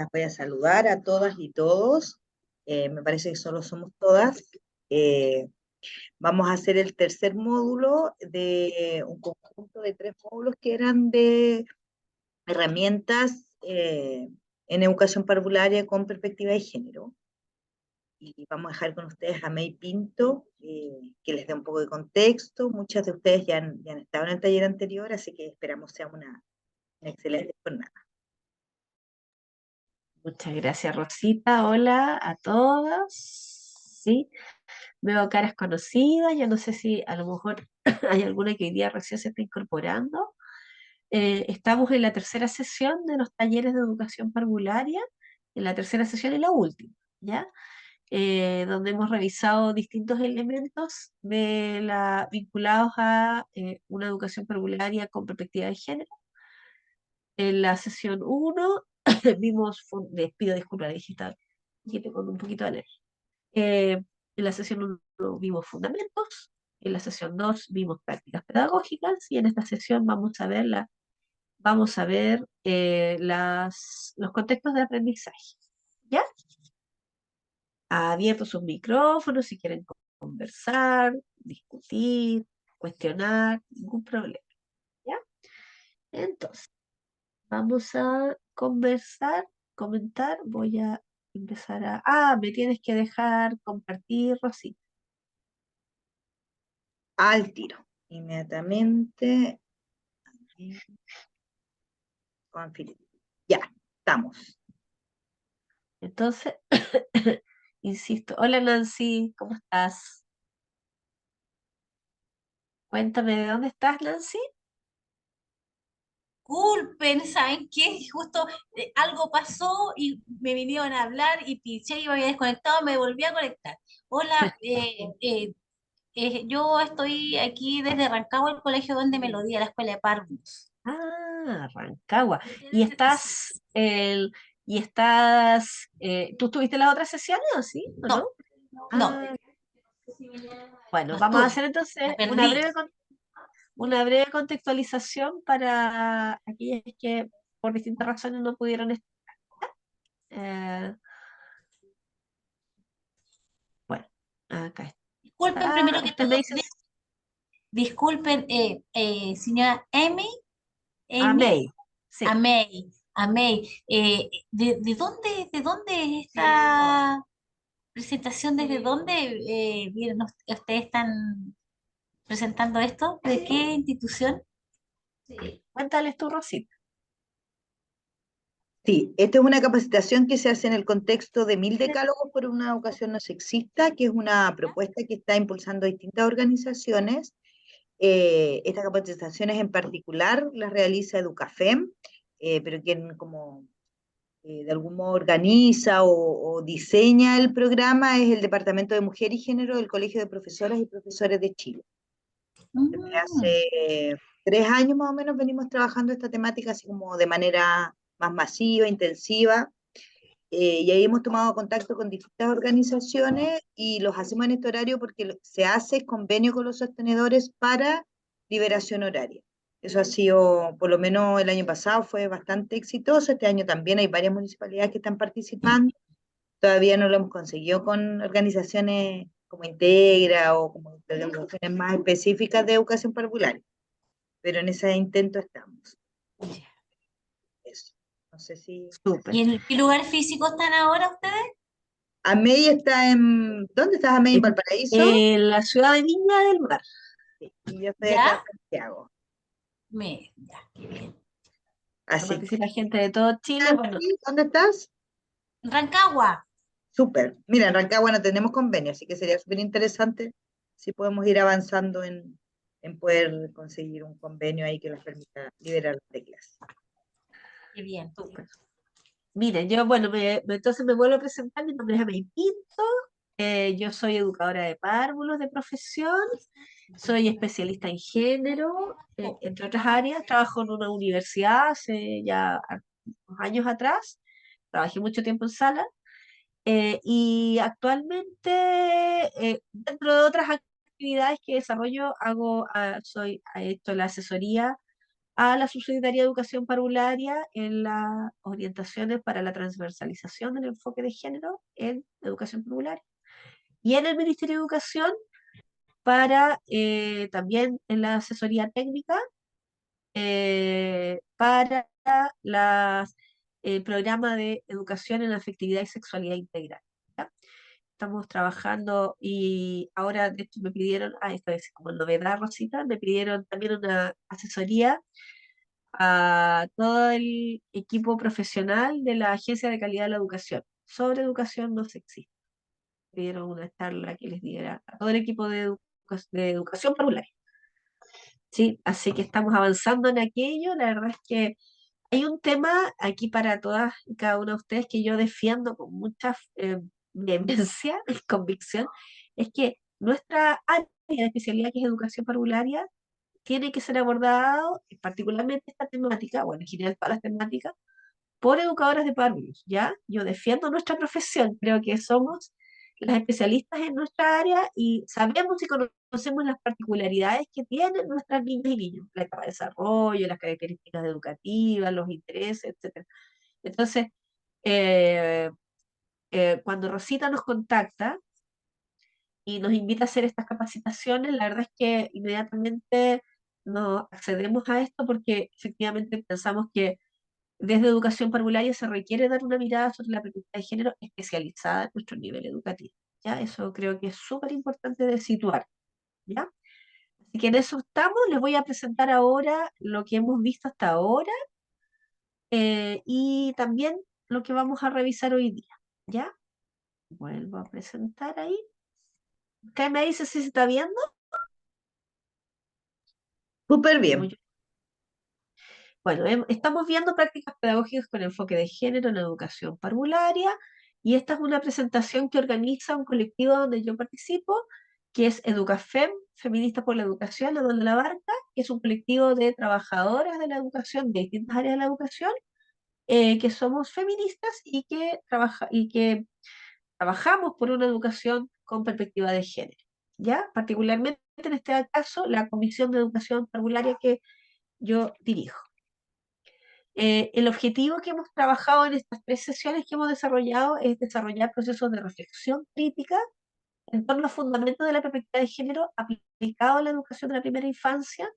Las voy a saludar a todas y todos. Me parece que solo somos todas. Eh, Vamos a hacer el tercer módulo de un conjunto de 3 módulos que eran de herramientas en educación parvularia con perspectiva de género. Y vamos a dejar con ustedes a May Pinto, que les dé un poco de contexto. Muchas de ustedes ya han estado en el taller anterior, así que esperamos sea una excelente jornada. Muchas gracias, Rosita. Hola a todos. Sí, veo caras conocidas. Yo no sé si a lo mejor hay alguna que hoy día recién se está incorporando. Estamos en la tercera sesión de los talleres de educación parvularia, en la tercera sesión y la última, ¿ya? Donde hemos revisado distintos elementos vinculados a una educación parvularia con perspectiva de género. En la sesión 1 vimos, les pido disculpas, digital, con un poquito de alergia. En la sesión 1 vimos fundamentos, en la sesión 2 vimos prácticas pedagógicas y en esta sesión vamos a ver los contextos de aprendizaje. ¿Ya? Abiertos sus micrófonos si quieren conversar, discutir, cuestionar, ningún problema. ¿Ya? Entonces, vamos a conversar, comentar. Voy a empezar a... Ah, me tienes que dejar compartir, Rosita. Al tiro, inmediatamente. Ya, estamos. Entonces, insisto. Hola Nancy, ¿cómo estás? Cuéntame, ¿de dónde estás, Nancy? Disculpen, ¿saben qué? Justo algo pasó y me vinieron a hablar y pinché y me había desconectado, me volví a conectar. Hola, yo estoy aquí desde Rancagua, el colegio donde Melodía, la escuela de párvulos. Ah, Rancagua. ¿Y Sí. tú estuviste en las otras sesiones o sí? ¿O no? No, no, Ah, bueno, no vamos a estuve, hacer entonces la perdí. una breve contextualización para aquellas que por distintas razones no pudieron estar. Eh, bueno, acá Disculpen está. primero que Usted me todo, dice disculpen, señora a Amy, May. Sí. a May, de dónde es esta presentación? ¿Desde dónde ustedes están presentando esto? ¿De qué institución? Cuéntales tú, Rosita. Sí, esta es una capacitación que se hace en el contexto de 1000 decálogos por una educación no sexista, que es una propuesta que está impulsando distintas organizaciones. Estas capacitaciones en particular las realiza Educafem, pero quien como de algún modo organiza o diseña el programa es el Departamento de Mujer y Género del Colegio de Profesoras y Profesores de Chile. Desde Mm, hace 3 años más o menos venimos trabajando esta temática así como de manera más masiva, intensiva, y ahí hemos tomado contacto con distintas organizaciones y los hacemos en este horario porque se hace convenio con los sostenedores para liberación horaria. Eso ha sido, por lo menos el año pasado fue bastante exitoso, este año también hay varias municipalidades que están participando, todavía no lo hemos conseguido con organizaciones como Integra o como organizaciones más específicas de educación parvular, pero en ese intento estamos. Eso. No sé si... Súper. ¿Y en qué lugar físico están ahora ustedes? Amey está en... ¿Dónde estás, Amey? ¿En En, Valparaíso? en la ciudad de Viña del Mar. Sí, y yo estoy acá en ¿Ya? Santiago. Ya, qué bien. Así que... Participa gente de todo Chile. Bueno, Nancy, ¿dónde estás? Rancagua. Súper. Mira, en Rancagua no tenemos convenio, así que sería súper interesante si podemos ir avanzando en poder conseguir un convenio ahí que nos permita liberar las teclas. Qué bien. súper. Miren, yo, bueno, entonces me vuelvo a presentar. Mi nombre es Amey Pinto. Yo soy educadora de párvulos de profesión. Soy especialista en género, entre otras áreas. Trabajo en una universidad hace ya unos años atrás. Trabajé mucho tiempo en sala. Y actualmente, dentro de otras actividades que desarrollo, he hecho la asesoría a la Subsecretaría de Educación Parvularia en las orientaciones para la transversalización del enfoque de género en educación parvularia. Y en el Ministerio de Educación para también en la asesoría técnica para el programa de educación en afectividad y sexualidad integral. ¿Ya? Estamos trabajando y ahora de hecho me pidieron, esta vez como novedad, Rosita, me pidieron también una asesoría a todo el equipo profesional de la Agencia de Calidad de la Educación sobre educación no sexista. Me pidieron una charla que les diera a todo el equipo de educación parvularia. Sí, así que estamos avanzando en aquello. La verdad es que hay un tema aquí para todas y cada una de ustedes que yo defiendo con mucha vehemencia y convicción, es que nuestra área de especialidad, que es educación parvularia, tiene que ser abordado, particularmente esta temática, bueno, en general todas las temáticas, por educadoras de párvulos, ¿ya? Yo defiendo nuestra profesión, creo que somos las especialistas en nuestra área y sabemos y conocemos las particularidades que tienen nuestras niñas y niños, la etapa de desarrollo, las características educativas, los intereses, etc. Entonces, eh, cuando Rosita nos contacta y nos invita a hacer estas capacitaciones, la verdad es que inmediatamente nos accedemos a esto porque efectivamente pensamos que desde educación parvularia se requiere dar una mirada sobre la perspectiva de género especializada en nuestro nivel educativo. ¿Ya? Eso creo que es súper importante de situar. ¿Ya? Así que en eso estamos. Les voy a presentar ahora lo que hemos visto hasta ahora y también lo que vamos a revisar hoy día. ¿Ya? Vuelvo a presentar ahí. ¿Qué me dice si se está viendo? Súper Como bien. yo. Bueno, estamos viendo prácticas pedagógicas con enfoque de género en educación parvularia y esta es una presentación que organiza un colectivo donde yo participo, que es EducaFem, Feministas por la Educación, de donde la Barca, que es un colectivo de trabajadoras de la educación, de distintas áreas de la educación, que somos feministas y que trabajamos por una educación con perspectiva de género. ¿Ya? Particularmente en este caso, la Comisión de Educación Parvularia que yo dirijo. El objetivo que hemos trabajado en estas 3 sesiones que hemos desarrollado es desarrollar procesos de reflexión crítica en torno a los fundamentos de la perspectiva de género aplicado a la educación de la primera infancia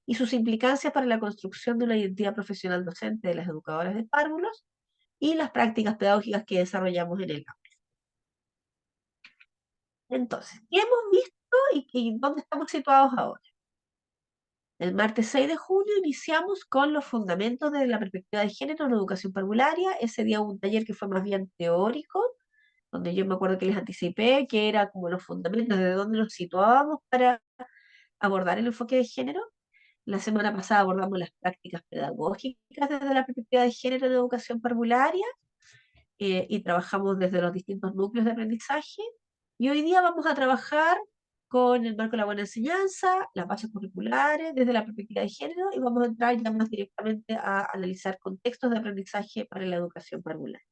y sus implicancias para la construcción de una identidad profesional docente de las educadoras de párvulos y las prácticas pedagógicas que desarrollamos en el campo. Entonces, ¿qué hemos visto y dónde estamos situados ahora? El martes 6 de junio iniciamos con los fundamentos de la perspectiva de género en la educación parvularia. Ese día hubo un taller que fue más bien teórico, donde yo me acuerdo que les anticipé que era como los fundamentos de dónde nos situábamos para abordar el enfoque de género. La semana pasada abordamos las prácticas pedagógicas desde la perspectiva de género en educación parvularia y trabajamos desde los distintos núcleos de aprendizaje. Y hoy día vamos a trabajar con el marco de la buena enseñanza, las bases curriculares, desde la perspectiva de género, y vamos a entrar ya más directamente a analizar contextos de aprendizaje para la educación parvularia.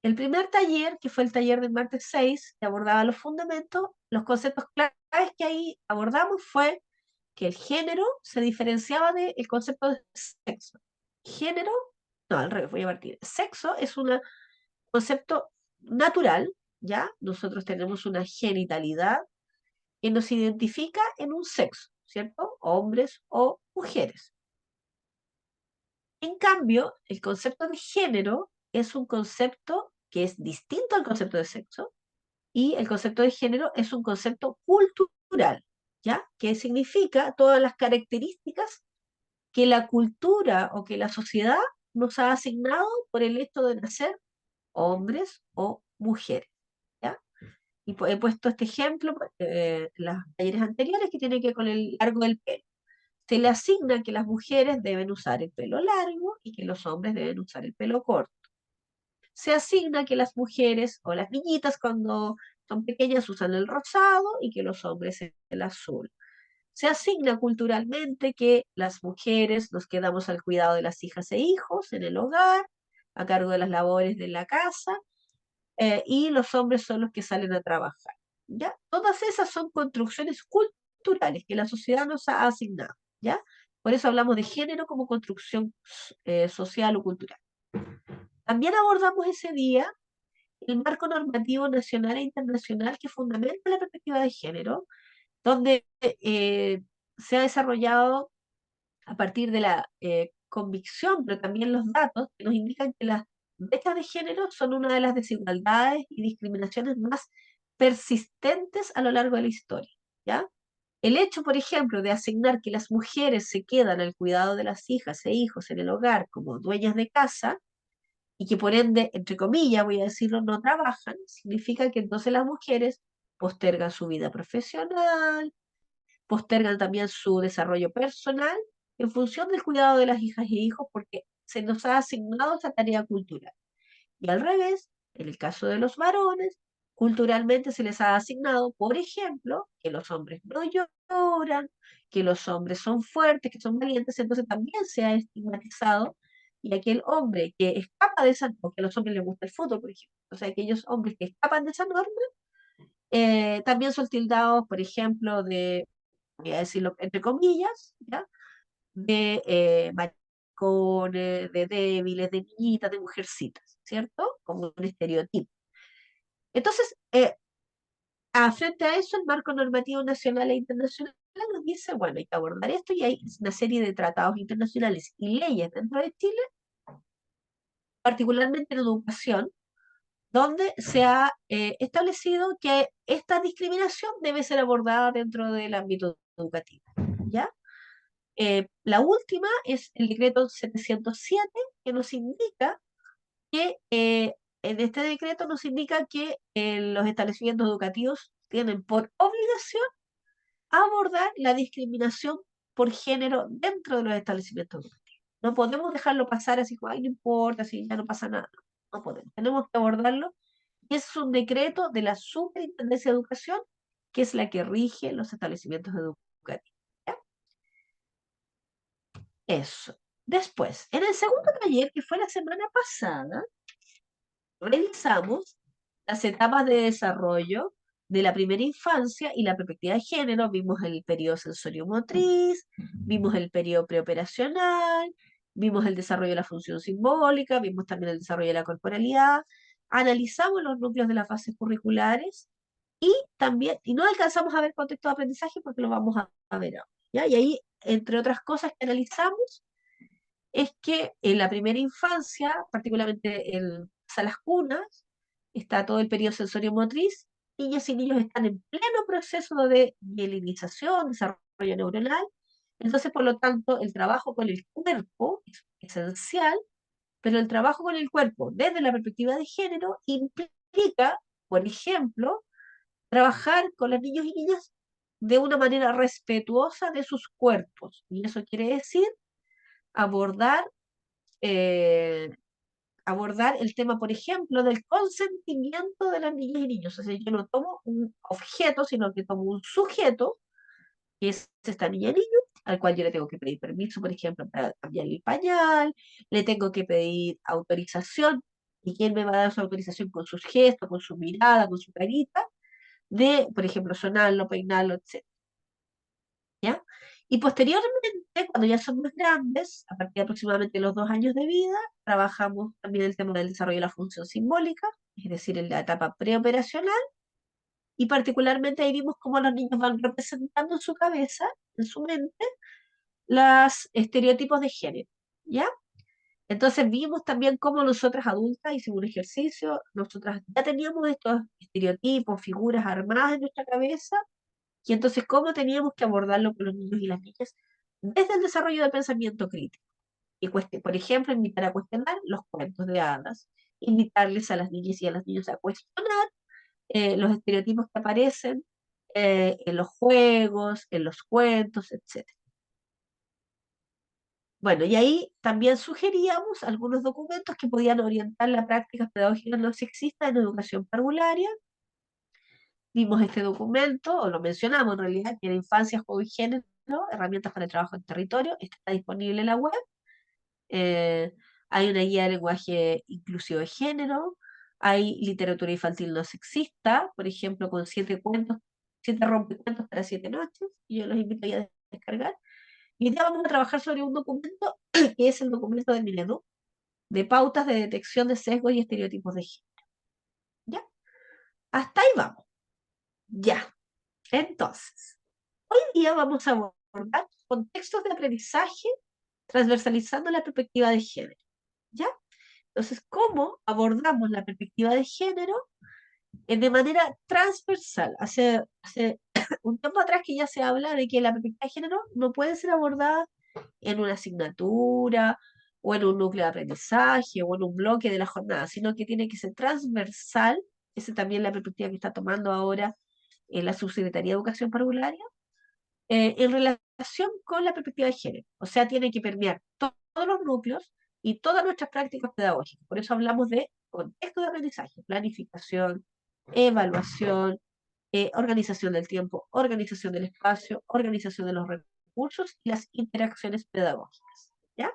El primer taller, que fue el taller del martes 6, que abordaba los fundamentos, los conceptos claves que ahí abordamos fue que el género se diferenciaba del concepto de sexo. Género, no, al revés, voy a partir. Sexo es un concepto natural, ¿ya? Nosotros tenemos una genitalidad que nos identifica en un sexo, ¿cierto? Hombres o mujeres. En cambio, el concepto de género es un concepto que es distinto al concepto de sexo y el concepto de género es un concepto cultural, ¿ya? Que significa todas las características que la cultura o que la sociedad nos ha asignado por el hecho de nacer hombres o mujeres, ¿ya? Y he puesto este ejemplo en las talleres anteriores que tiene que ver con el largo del pelo. Se le asigna que las mujeres deben usar el pelo largo y que los hombres deben usar el pelo corto. Se asigna que las mujeres o las niñitas cuando son pequeñas usan el rosado y que los hombres el azul. Se asigna culturalmente que las mujeres nos quedamos al cuidado de las hijas e hijos en el hogar, a cargo de las labores de la casa, y los hombres son los que salen a trabajar. ¿Ya? Todas esas son construcciones culturales que la sociedad nos ha asignado. ¿ya? Por eso hablamos de género como construcción social o cultural. También abordamos ese día el marco normativo nacional e internacional que fundamenta la perspectiva de género, donde se ha desarrollado a partir de la convicción, pero también los datos que nos indican que las brechas de género son una de las desigualdades y discriminaciones más persistentes a lo largo de la historia, ¿ya? El hecho, por ejemplo, de asignar que las mujeres se quedan al cuidado de las hijas e hijos en el hogar como dueñas de casa y que por ende, entre comillas, voy a decirlo, no trabajan, significa que entonces las mujeres postergan su vida profesional, postergan también su desarrollo personal en función del cuidado de las hijas e hijos porque se nos ha asignado esa tarea cultural. Y al revés, en el caso de los varones, culturalmente se les ha asignado, por ejemplo, que los hombres no lloran, que los hombres son fuertes, que son valientes, entonces también se ha estigmatizado y aquel hombre que escapa de esa, porque a los hombres les gusta el fútbol, por ejemplo, o sea, aquellos hombres que escapan de esa norma, también son tildados, por ejemplo, de, voy a decirlo entre comillas, ¿ya? De maricones, de débiles, de niñitas, de mujercitas, ¿cierto? Como un estereotipo. Entonces, frente a eso, el marco normativo nacional e internacional nos dice, bueno, hay que abordar esto y hay una serie de tratados internacionales y leyes dentro de Chile, particularmente en educación, donde se ha establecido que esta discriminación debe ser abordada dentro del ámbito educativo, ¿ya? La última es el decreto 707, que nos indica que, en este decreto nos indica que los establecimientos educativos tienen por obligación abordar la discriminación por género dentro de los establecimientos educativos. No podemos dejarlo pasar así como, ay, no importa, si ya no pasa nada. No podemos. Tenemos que abordarlo. Y es un decreto de la Superintendencia de Educación, que es la que rige los establecimientos educativos. ¿Ya? Eso. Después, en el segundo taller, que fue la semana pasada, revisamos las etapas de desarrollo de la primera infancia y la perspectiva de género. Vimos el periodo sensorio-motriz, vimos el periodo preoperacional, vimos el desarrollo de la función simbólica, vimos también el desarrollo de la corporalidad, analizamos los núcleos de las fases curriculares y también, y no alcanzamos a ver contexto de aprendizaje porque lo vamos a ver ahora, ¿ya? Y ahí, entre otras cosas que analizamos, es que en la primera infancia, particularmente en las cunas, está todo el periodo sensorio-motriz, niñas y niños están en pleno proceso de mielinización, desarrollo neuronal, entonces por lo tanto el trabajo con el cuerpo es esencial, pero el trabajo con el cuerpo desde la perspectiva de género implica, por ejemplo, trabajar con los niños y niñas de una manera respetuosa de sus cuerpos, y eso quiere decir abordar eh, abordar el tema, por ejemplo, del consentimiento de las niñas y niños. O sea, yo no tomo un objeto, sino que tomo un sujeto, que es esta niña y niño, al cual yo le tengo que pedir permiso, por ejemplo, para cambiar el pañal, le tengo que pedir autorización, y quién me va a dar su autorización con sus gestos, con su mirada, con su carita, de, por ejemplo, sonarlo, peinarlo, etc. ¿Ya? Y posteriormente, cuando ya son más grandes, a partir de aproximadamente los 2 años de vida, trabajamos también el tema del desarrollo de la función simbólica, es decir, en la etapa preoperacional, y particularmente ahí vimos cómo los niños van representando en su cabeza, en su mente, los estereotipos de género, ¿ya? Entonces vimos también cómo nosotras adultas hicimos un ejercicio, nosotras ya teníamos estos estereotipos, figuras armadas en nuestra cabeza, y entonces, ¿cómo teníamos que abordarlo con los niños y las niñas? Desde el desarrollo del pensamiento crítico. Y por ejemplo, invitar a cuestionar los cuentos de hadas, invitarles a las niñas y a los niños a cuestionar los estereotipos que aparecen en los juegos, en los cuentos, etc. Bueno, y ahí también sugeríamos algunos documentos que podían orientar la práctica pedagógica no sexista en educación parvularia. Vimos este documento, o lo mencionamos en realidad, que era Infancia, Juego y Género, herramientas para el trabajo en territorio, está disponible en la web. Hay una guía de lenguaje inclusivo de género, hay literatura infantil no sexista, por ejemplo, con 7 cuentos, 7 rompecuentos para 7 noches, y yo los invito a descargar. Y hoy día vamos a trabajar sobre un documento que es el documento del Minedu, de pautas de detección de sesgos y estereotipos de género. ¿Ya? Hasta ahí vamos. Ya. Entonces, hoy día vamos a abordar contextos de aprendizaje transversalizando la perspectiva de género. ¿Ya? Entonces, ¿cómo abordamos la perspectiva de género de manera transversal? Hace un tiempo atrás que ya se habla de que la perspectiva de género no puede ser abordada en una asignatura o en un núcleo de aprendizaje o en un bloque de la jornada, sino que tiene que ser transversal. Esa es también la perspectiva que está tomando ahora la Subsecretaría de Educación Parvularia, en relación con la perspectiva de género. O sea, tiene que permear todos los núcleos y todas nuestras prácticas pedagógicas. Por eso hablamos de contexto de aprendizaje, planificación, evaluación, organización del tiempo, organización del espacio, organización de los recursos y las interacciones pedagógicas. ¿Ya?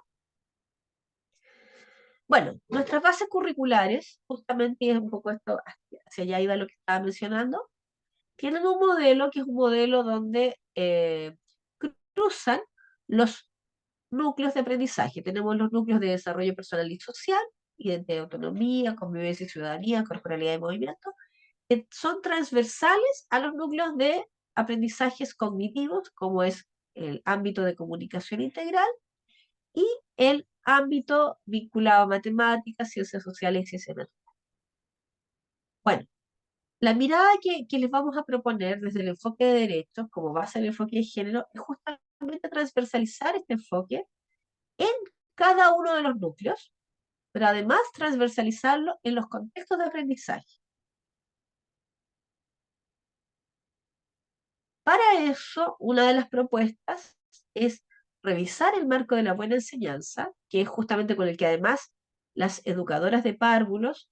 Bueno, nuestras bases curriculares, justamente es un poco esto, hacia allá iba lo que estaba mencionando, tienen un modelo que es un modelo donde cruzan los núcleos de aprendizaje. Tenemos los núcleos de desarrollo personal y social, identidad y autonomía, convivencia y ciudadanía, corporalidad y movimiento, que son transversales a los núcleos de aprendizajes cognitivos, como es el ámbito de comunicación integral y el ámbito vinculado a matemáticas, ciencias sociales y ciencias naturales. Bueno, la mirada que les vamos a proponer desde el enfoque de derechos, como base del enfoque de género, es justamente transversalizar este enfoque en cada uno de los núcleos, pero además transversalizarlo en los contextos de aprendizaje. Para eso, una de las propuestas es revisar el marco de la buena enseñanza, que es justamente con el que además las educadoras de párvulos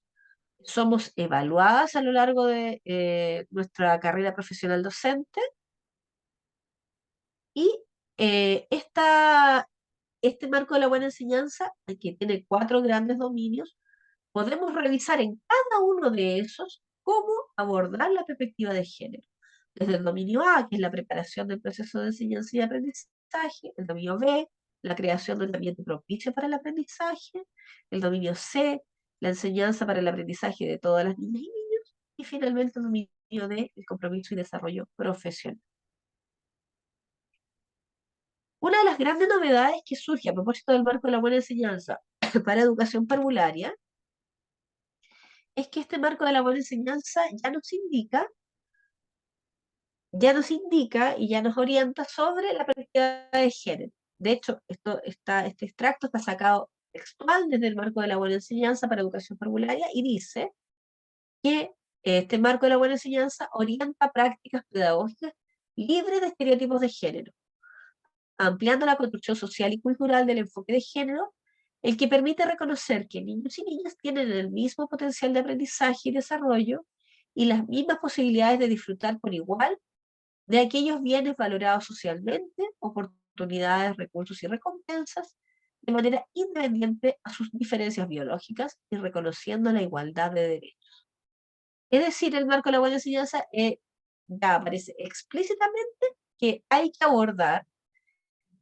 somos evaluadas a lo largo de nuestra carrera profesional docente, y este marco de la buena enseñanza, que tiene 4 grandes dominios, podemos revisar en cada uno de esos cómo abordar la perspectiva de género. Desde el dominio A, que es la preparación del proceso de enseñanza y aprendizaje; el dominio B, la creación de un ambiente propicio para el aprendizaje; el dominio C, la enseñanza para el aprendizaje de todas las niñas y niños; y finalmente el dominio D, el compromiso y desarrollo profesional. Una de las grandes novedades que surge a propósito del marco de la buena enseñanza para educación parvularia es que este marco de la buena enseñanza ya nos indica y ya nos orienta sobre la perspectiva de género. De hecho, este extracto está sacado textual desde el marco de la buena enseñanza para educación parvularia y dice que este marco de la buena enseñanza orienta prácticas pedagógicas libres de estereotipos de género, ampliando la construcción social y cultural del enfoque de género, el que permite reconocer que niños y niñas tienen el mismo potencial de aprendizaje y desarrollo y las mismas posibilidades de disfrutar por igual de aquellos bienes valorados socialmente, oportunidades, recursos y recompensas, de manera independiente a sus diferencias biológicas y reconociendo la igualdad de derechos. Es decir, el marco de la buena enseñanza ya aparece explícitamente que hay que abordar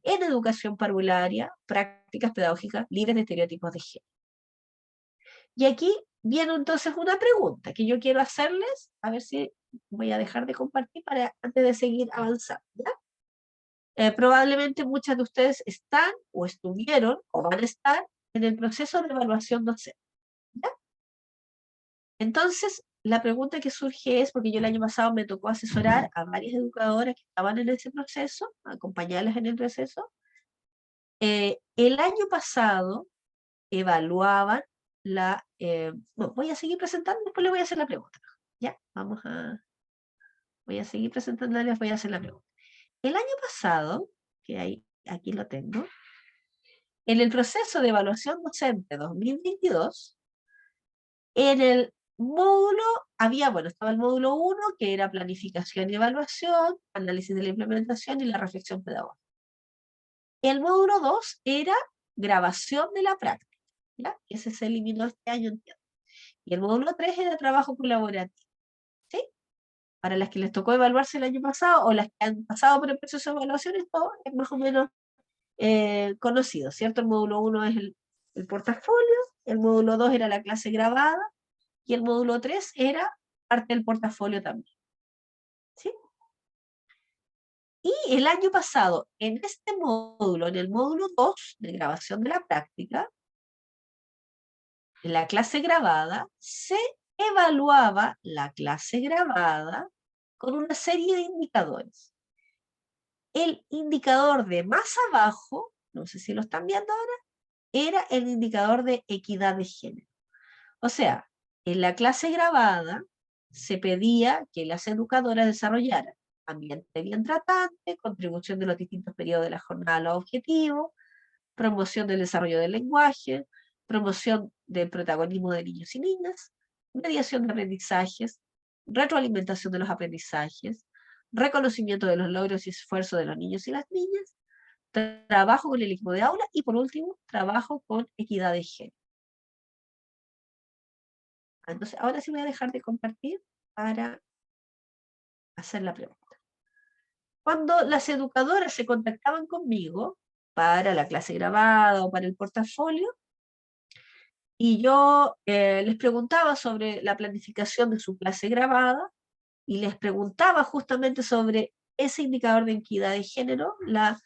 en educación parvularia prácticas pedagógicas libres de estereotipos de género. Y aquí viene entonces una pregunta que yo quiero hacerles, a ver si voy a dejar de compartir antes de seguir avanzando, ¿ya? Probablemente muchas de ustedes están o estuvieron o van a estar en el proceso de evaluación docente, ¿ya? Entonces, la pregunta que surge es, porque yo el año pasado me tocó asesorar a varias educadoras que estaban en ese proceso, acompañarlas en el proceso. El año pasado evaluaban no, voy a seguir presentando, después le voy a hacer la pregunta. Ya, voy a seguir presentando, les voy a hacer la pregunta. El año pasado, aquí lo tengo, en el proceso de evaluación docente 2022, en el módulo estaba el módulo 1, que era planificación y evaluación, análisis de la implementación y la reflexión pedagógica. El módulo 2 era grabación de la práctica, ¿ya? Ese se eliminó este año, entiendo. Y el módulo 3 era trabajo colaborativo, ¿sí? Para las que les tocó evaluarse el año pasado o las que han pasado por el proceso de evaluación, esto es más o menos conocidos, ¿cierto? El módulo 1 es el portafolio, el módulo 2 era la clase grabada, y el módulo 3 era parte del portafolio también. ¿Sí? Y el año pasado, en este módulo, en el módulo 2 de grabación de la práctica, en la clase grabada, se evaluaba la clase grabada con una serie de indicadores. El indicador de más abajo, no sé si lo están viendo ahora, era el indicador de equidad de género. O sea, en la clase grabada se pedía que las educadoras desarrollaran ambiente bien tratante, contribución de los distintos periodos de la jornada a los objetivos, promoción del desarrollo del lenguaje, promoción del protagonismo de niños y niñas, mediación de aprendizajes, retroalimentación de los aprendizajes, reconocimiento de los logros y esfuerzos de los niños y las niñas, trabajo con el equipo de aula y, por último, trabajo con equidad de género. Entonces, ahora sí voy a dejar de compartir para hacer la pregunta. Cuando las educadoras se contactaban conmigo para la clase grabada o para el portafolio, y yo les preguntaba sobre la planificación de su clase grabada, y les preguntaba justamente sobre ese indicador de equidad de género, la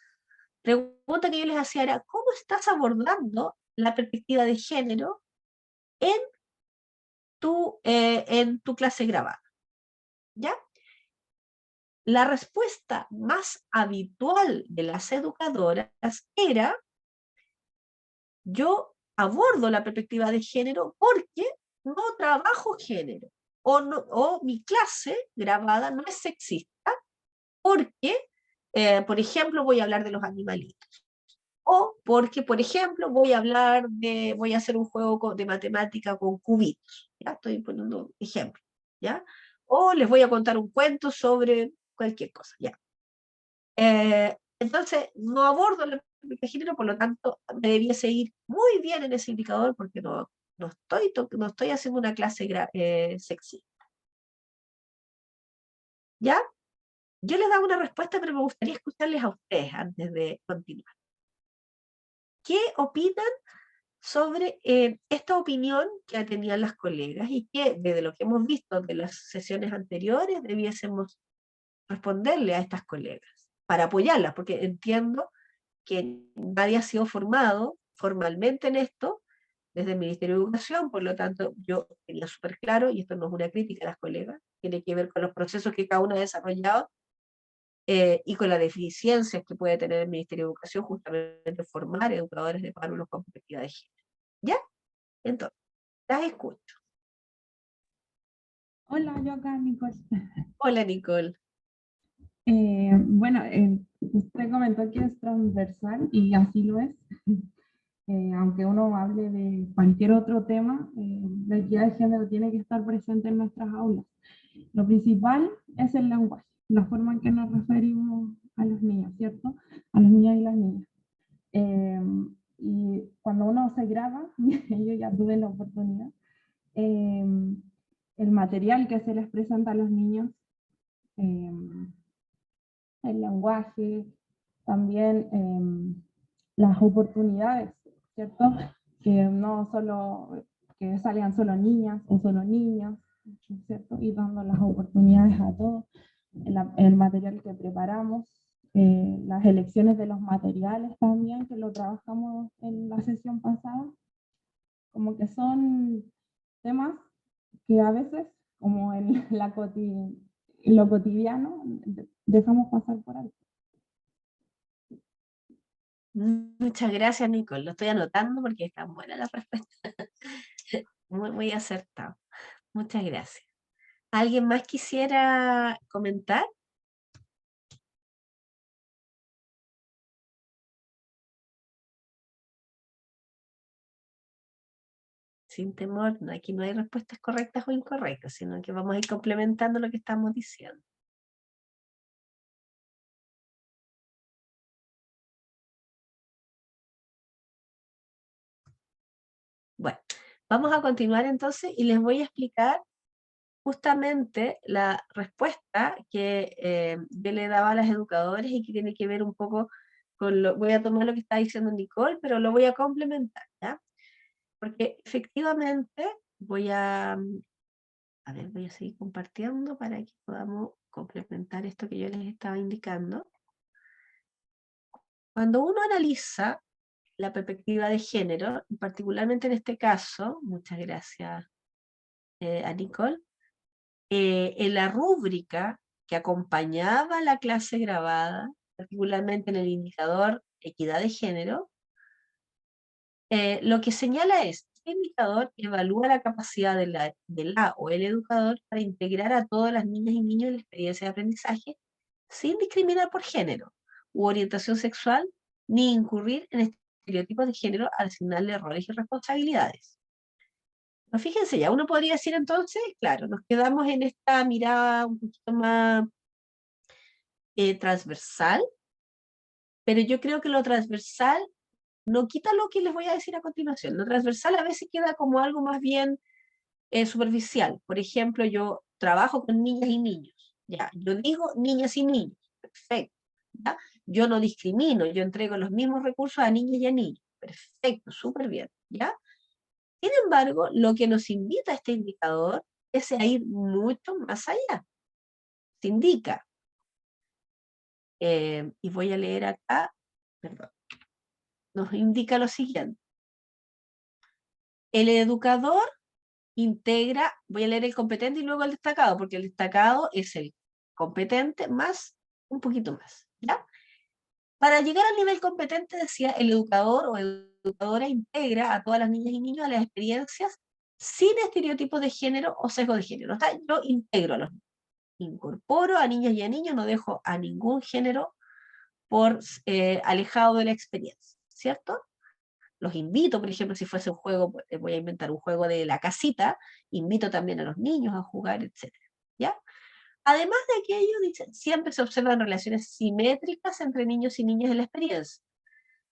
pregunta que yo les hacía era, ¿cómo estás abordando la perspectiva de género en tu clase grabada? ¿Ya? La respuesta más habitual de las educadoras era, yo abordo la perspectiva de género porque no trabajo género, o mi clase grabada no es sexista porque, por ejemplo, voy a hablar de los animalitos, o porque, por ejemplo, voy a hacer un juego de matemática con cubitos, ¿ya? Estoy poniendo ejemplo, ¿ya? O les voy a contar un cuento sobre cualquier cosa, ¿ya? Entonces, no abordo la perspectiva de género, por lo tanto, me debiese ir muy bien en ese indicador porque no estoy haciendo una clase sexista. ¿Ya? Yo les daba una respuesta, pero me gustaría escucharles a ustedes antes de continuar. ¿Qué opinan sobre esta opinión que tenían las colegas y que, desde lo que hemos visto de las sesiones anteriores, debiésemos responderle a estas colegas para apoyarlas? Porque entiendo que nadie ha sido formado formalmente en esto desde el Ministerio de Educación, por lo tanto yo tenía súper claro, y esto no es una crítica a las colegas, tiene que ver con los procesos que cada uno ha desarrollado y con las deficiencias que puede tener el Ministerio de Educación justamente formar educadores de párvulos con perspectiva de género. ¿Ya? Entonces, las escucho. Hola, yo acá, Nicole. Hola, Nicole. Bueno, usted comentó que es transversal y así lo es. Aunque uno hable de cualquier otro tema, la equidad de género tiene que estar presente en nuestras aulas. Lo principal es el lenguaje, la forma en que nos referimos a los niños, ¿cierto? A los niños y las niñas. Y cuando uno se graba, yo ya tuve la oportunidad, el material que se les presenta a los niños, el lenguaje, también las oportunidades, ¿cierto? Que no solo, que salgan solo niñas o solo niños, ¿cierto? Y dando las oportunidades a todos, el material que preparamos, las elecciones de los materiales también, que lo trabajamos en la sesión pasada, como que son temas que a veces, como en lo cotidiano, dejamos pasar por alto. Muchas gracias, Nicole. Lo estoy anotando porque está buena la respuesta. Muy, muy acertado. Muchas gracias. ¿Alguien más quisiera comentar? Sin temor, aquí no hay respuestas correctas o incorrectas, sino que vamos a ir complementando lo que estamos diciendo. Bueno, vamos a continuar entonces y les voy a explicar justamente la respuesta que yo le daba a las educadoras y que tiene que ver un poco voy a tomar lo que está diciendo Nicole, pero lo voy a complementar, ¿ya? Porque efectivamente voy a ver, voy a seguir compartiendo para que podamos complementar esto que yo les estaba indicando. Cuando uno analiza la perspectiva de género, y particularmente en este caso, muchas gracias a Nicole, en la rúbrica que acompañaba la clase grabada, particularmente en el indicador equidad de género, lo que señala es, este indicador evalúa la capacidad de la o el educador para integrar a todas las niñas y niños en la experiencia de aprendizaje, sin discriminar por género u orientación sexual, ni incurrir en estereotipos de género al asignarle roles y responsabilidades. Pero fíjense, ya uno podría decir entonces, claro, nos quedamos en esta mirada un poquito más transversal, pero yo creo que lo transversal no quita lo que les voy a decir a continuación. Lo transversal a veces queda como algo más bien superficial. Por ejemplo, yo trabajo con niñas y niños. Ya, yo digo niñas y niños. Perfecto. ¿Ya? Yo no discrimino, yo entrego los mismos recursos a niñas y a niños. Perfecto, súper bien. ¿Ya? Sin embargo, lo que nos invita a este indicador es a ir mucho más allá. Se indica, y voy a leer acá, perdón, nos indica lo siguiente. El educador integra, voy a leer el competente y luego el destacado, porque el destacado es el competente más un poquito más, ¿ya? Para llegar al nivel competente, decía, el educador o educadora integra a todas las niñas y niños a las experiencias sin estereotipos de género o sesgo de género. O sea, yo integro a los niños, incorporo a niñas y a niños, no dejo a ningún género por alejado de la experiencia, ¿cierto? Los invito, por ejemplo, si fuese un juego, voy a inventar un juego de la casita, invito también a los niños a jugar, etc. ¿Ya? Además de aquello, dicen, siempre se observan relaciones simétricas entre niños y niñas en la experiencia,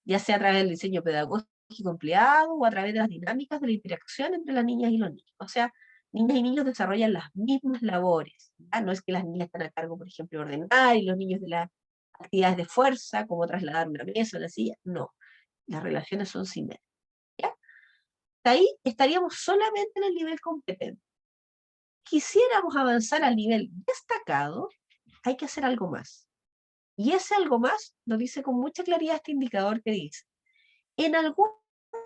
ya sea a través del diseño pedagógico empleado o a través de las dinámicas de la interacción entre las niñas y los niños. O sea, niñas y niños desarrollan las mismas labores. ¿Ya? No es que las niñas están a cargo, por ejemplo, de ordenar y los niños de las actividades de fuerza, como trasladar una mesa o una silla. No, las relaciones son simétricas. ¿Ya? Ahí estaríamos solamente en el nivel competente. Quisiéramos avanzar al nivel destacado, hay que hacer algo más. Y ese algo más lo dice con mucha claridad este indicador que dice, en alguna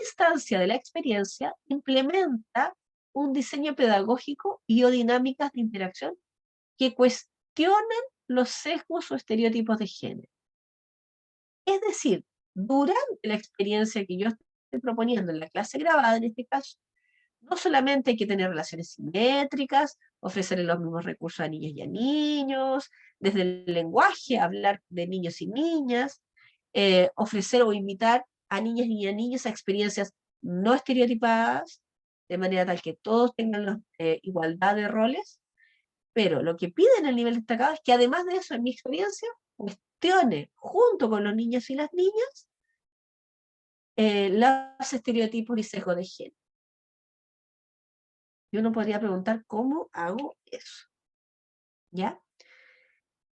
instancia de la experiencia implementa un diseño pedagógico y o dinámicas de interacción que cuestionen los sesgos o estereotipos de género. Es decir, durante la experiencia que yo estoy proponiendo en la clase grabada, en este caso, no solamente hay que tener relaciones simétricas, ofrecerle los mismos recursos a niñas y a niños, desde el lenguaje, hablar de niños y niñas, ofrecer o invitar a niñas y a niños a experiencias no estereotipadas, de manera tal que todos tengan igualdad de roles, pero lo que pide en el nivel destacado es que además de eso, en mi experiencia, cuestione junto con los niños y las niñas los estereotipos y sesgos de género. Y uno podría preguntar, ¿cómo hago eso? ¿Ya?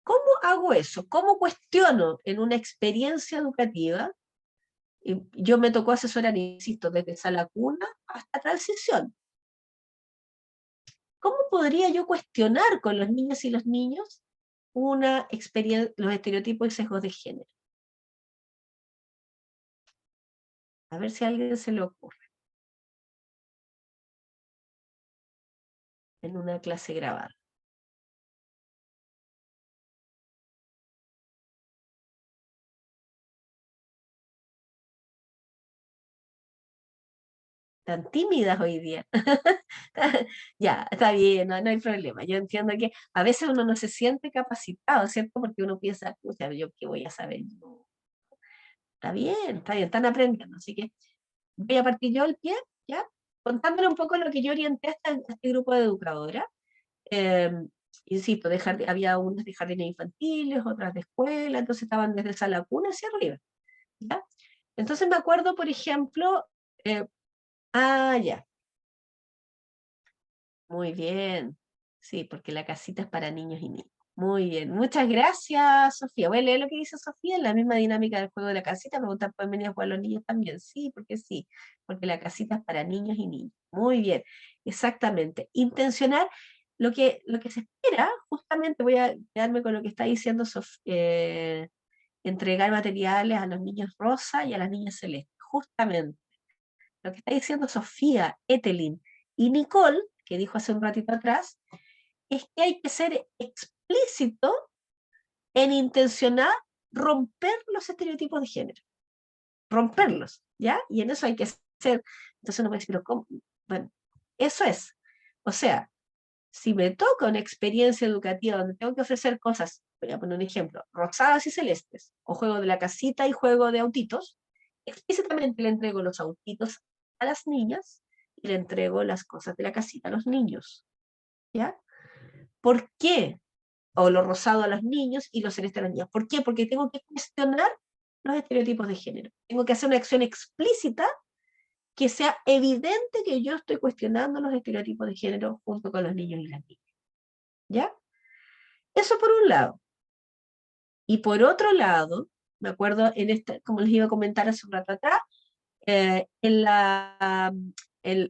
¿Cómo hago eso? ¿Cómo cuestiono en una experiencia educativa? Y yo me tocó asesorar, insisto, desde sala cuna hasta transición. ¿Cómo podría yo cuestionar con los niños y los niños una los estereotipos y sesgos de género? A ver si a alguien se le ocurre. En una clase grabada. Tan tímidas hoy día. Ya, está bien, no hay problema. Yo entiendo que a veces uno no se siente capacitado, ¿cierto? Porque uno piensa, pucha, ¿yo qué voy a saber? Está bien, están aprendiendo. Así que voy a partir yo el pie, ¿ya? Contándole un poco lo que yo orienté a este grupo de educadoras. Eh, insisto, había unas de jardines infantiles, otras de escuela, entonces estaban desde sala cuna hacia arriba, ¿ya? Entonces me acuerdo, por ejemplo, ya. Muy bien. Sí, porque la casita es para niños y niñas. Muy bien, muchas gracias, Sofía. Voy a leer lo que dice Sofía, en la misma dinámica del juego de la casita. Preguntan, ¿pueden venir a jugar los niños también? Sí, porque la casita es para niños y niñas. Muy bien, exactamente. Intencionar lo que se espera, justamente voy a quedarme con lo que está diciendo Sofía, entregar materiales a los niños rosa y a las niñas celestes. Justamente, lo que está diciendo Sofía, Etelin y Nicole, que dijo hace un ratito atrás, es que hay que ser explícito en intencionar romper los estereotipos de género, romperlos, ¿ya? Y en eso hay que ser, entonces uno puede decir, pero ¿cómo? Bueno, eso es, o sea, si me toca una experiencia educativa donde tengo que ofrecer cosas, voy a poner un ejemplo, rosadas y celestes, o juego de la casita y juego de autitos, explícitamente le entrego los autitos a las niñas y le entrego las cosas de la casita a los niños, ¿ya? ¿Por qué? O lo rosado a los niños y lo celeste a las niñas. ¿Por qué? Porque tengo que cuestionar los estereotipos de género. Tengo que hacer una acción explícita que sea evidente que yo estoy cuestionando los estereotipos de género junto con los niños y las niñas. ¿Ya? Eso por un lado. Y por otro lado, me acuerdo en esta, como les iba a comentar hace un rato atrás,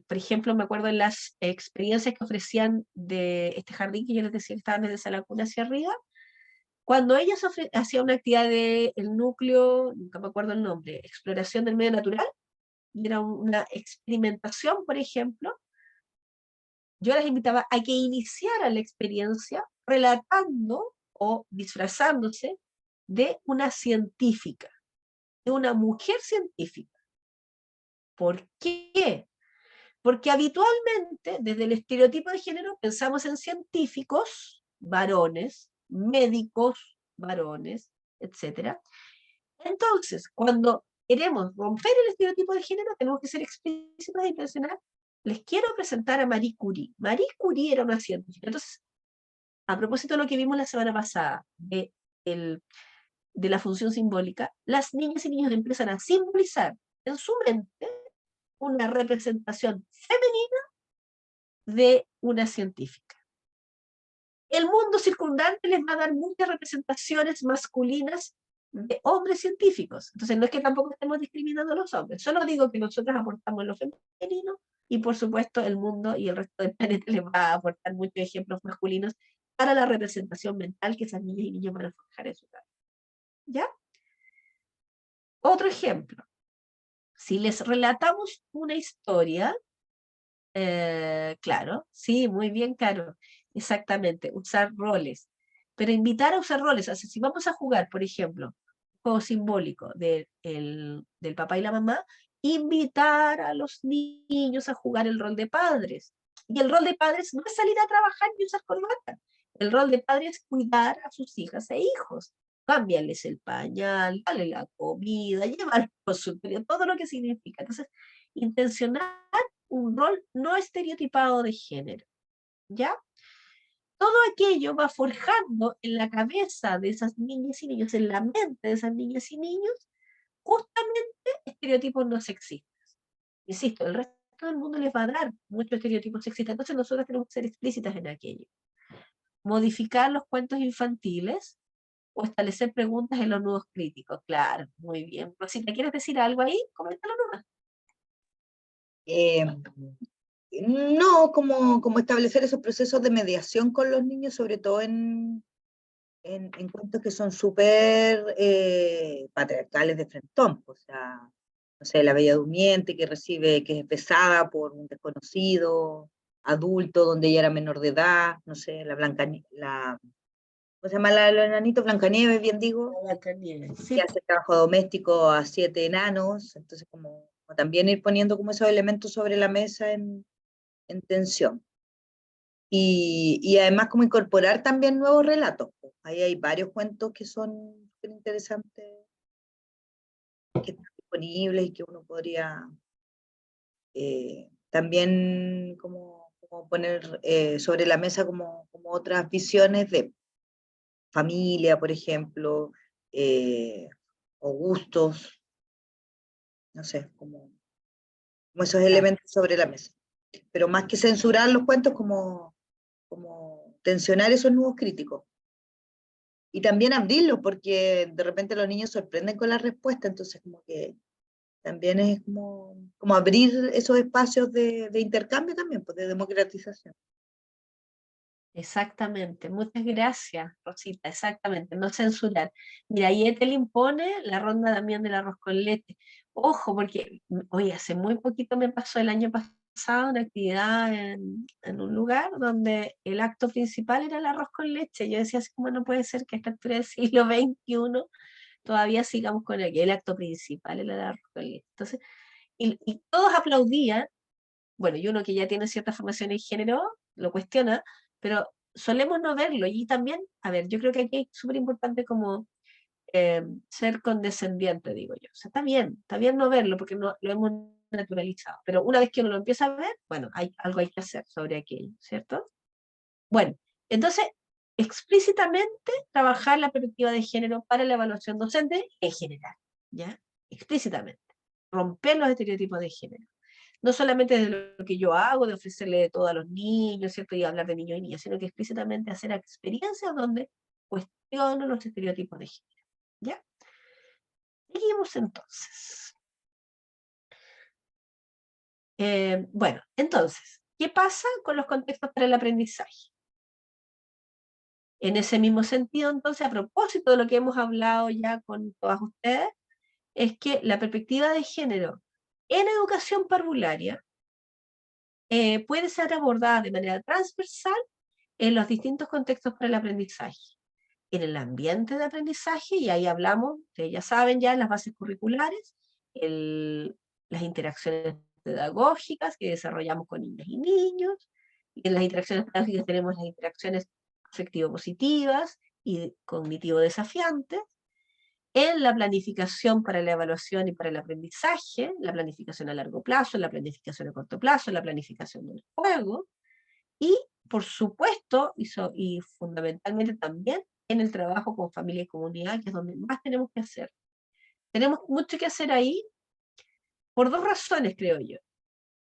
por ejemplo, me acuerdo en las experiencias que ofrecían de este jardín que yo les decía que estaban desde la cuna hacia arriba, cuando ellas hacían una actividad del núcleo, nunca me acuerdo el nombre, exploración del medio natural, y era una experimentación, por ejemplo, yo las invitaba a que iniciaran la experiencia relatando o disfrazándose de una científica, de una mujer científica. ¿Por qué? Porque habitualmente, desde el estereotipo de género, pensamos en científicos, varones, médicos, varones, etc. Entonces, cuando queremos romper el estereotipo de género, tenemos que ser explícitos e intencionales. Les quiero presentar a Marie Curie. Marie Curie era una científica. Entonces, a propósito de lo que vimos la semana pasada, de la función simbólica, las niñas y niños empiezan a simbolizar en su mente una representación femenina de una científica. El mundo circundante les va a dar muchas representaciones masculinas de hombres científicos. Entonces no es que tampoco estemos discriminando a los hombres, solo digo que nosotros aportamos lo femenino y por supuesto el mundo y el resto del planeta les va a aportar muchos ejemplos masculinos para la representación mental que esas niñas y niños van a forjar en su cabeza. ¿Ya? Otro ejemplo. Si les relatamos una historia, claro, sí, muy bien, Caro. Exactamente, usar roles. Pero invitar a usar roles, o sea, si vamos a jugar, por ejemplo, un juego simbólico del papá y la mamá, invitar a los niños a jugar el rol de padres. Y el rol de padres no es salir a trabajar ni usar corbata. El rol de padre es cuidar a sus hijas e hijos. Cámbiales el pañal, darle la comida, llevar al consultorio, todo lo que significa. Entonces, intencionar un rol no estereotipado de género, ¿ya? Todo aquello va forjando en la cabeza de esas niñas y niños, en la mente de esas niñas y niños, justamente estereotipos no sexistas. Insisto, el resto del mundo les va a dar muchos estereotipos sexistas, entonces nosotros tenemos que ser explícitas en aquello. Modificar los cuentos infantiles o establecer preguntas en los nudos críticos. Claro, muy bien. Rosita, ¿quieres decir algo ahí? Coméntalo nomás. No, como establecer esos procesos de mediación con los niños, sobre todo en cuentos que son súper patriarcales de frentón, o sea, no sé, la Bella Durmiente que es besada por un desconocido adulto donde ella era menor de edad, no sé, ¿cómo se llama la enanito? Blancanieves, bien digo, Sí. que hace trabajo doméstico a 7 enanos, entonces como también ir poniendo como esos elementos sobre la mesa en tensión. Y además como incorporar también nuevos relatos. Ahí hay varios cuentos que son súper interesantes, que están disponibles y que uno podría también como poner sobre la mesa como otras visiones de familia, por ejemplo, o gustos, no sé, como esos elementos sobre la mesa. Pero más que censurar los cuentos, como tensionar esos nuevos críticos. y también abrirlo, porque de repente los niños sorprenden con la respuesta, entonces como que también es como abrir esos espacios de intercambio también, pues de democratización. Exactamente, muchas gracias, Rosita, exactamente, no censurar. Mira, y Ethel impone la ronda también del arroz con leche. Ojo, porque, oye, hace muy poquito me pasó el año pasado una actividad en un lugar donde el acto principal era el arroz con leche. Yo decía así como no puede ser que a esta altura del siglo XXI todavía sigamos con el acto principal era el arroz con leche. Entonces, y todos aplaudían, bueno, y uno que ya tiene cierta formación en género lo cuestiona, pero solemos no verlo. Y también, a ver, yo creo que aquí es súper importante como ser condescendiente, digo yo. O sea, está bien no verlo porque no lo hemos naturalizado, pero una vez que uno lo empieza a ver, bueno, algo hay que hacer sobre aquello, ¿cierto? Bueno, entonces, explícitamente trabajar la perspectiva de género para la evaluación docente en general, ¿ya? Explícitamente. Romper los estereotipos de género. No solamente de lo que yo hago, de ofrecerle de todo a los niños, ¿cierto? Y hablar de niños y niñas, sino que explícitamente hacer experiencias donde cuestiono los estereotipos de género, ¿ya? Seguimos entonces. Bueno, entonces, ¿qué pasa con los contextos para el aprendizaje? En ese mismo sentido, entonces, a propósito de lo que hemos hablado ya con todas ustedes, es que la perspectiva de género en educación parvularia puede ser abordada de manera transversal en los distintos contextos para el aprendizaje. En el ambiente de aprendizaje, y ahí hablamos, ustedes ya saben ya, las bases curriculares, las interacciones pedagógicas que desarrollamos con niñas y niños, y en las interacciones pedagógicas tenemos las interacciones afectivo-positivas y cognitivo-desafiantes, en la planificación para la evaluación y para el aprendizaje, la planificación a largo plazo, la planificación a corto plazo, la planificación del juego, y por supuesto, y fundamentalmente también, en el trabajo con familia y comunidad, que es donde más tenemos que hacer. Tenemos mucho que hacer ahí por dos razones, creo yo.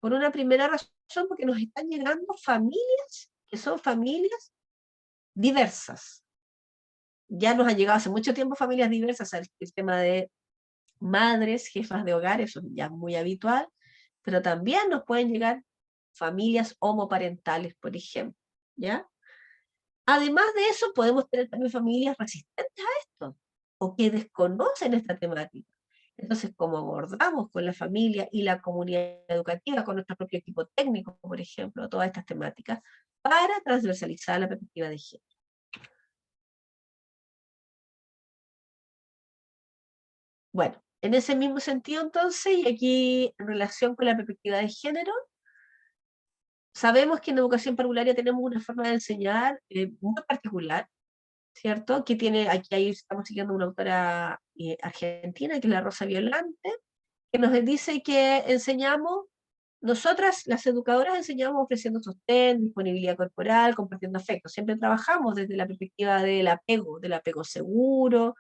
Por una primera razón, porque nos están llegando familias que son familias diversas. Ya nos han llegado hace mucho tiempo familias diversas, el tema de madres, jefas de hogar, eso ya es muy habitual, pero también nos pueden llegar familias homoparentales, por ejemplo, ¿ya? Además de eso, podemos tener también familias resistentes a esto, o que desconocen esta temática. Entonces, como abordamos con la familia y la comunidad educativa, con nuestro propio equipo técnico, por ejemplo, todas estas temáticas, para transversalizar la perspectiva de género. Bueno, en ese mismo sentido entonces, y aquí en relación con la perspectiva de género, sabemos que en educación parvularia tenemos una forma de enseñar muy particular, ¿cierto? Que tiene, aquí ahí estamos siguiendo una autora argentina, que es la Rosa Violante, que nos dice que enseñamos, nosotras las educadoras enseñamos ofreciendo sostén, disponibilidad corporal, compartiendo afecto. Siempre trabajamos desde la perspectiva del apego seguro,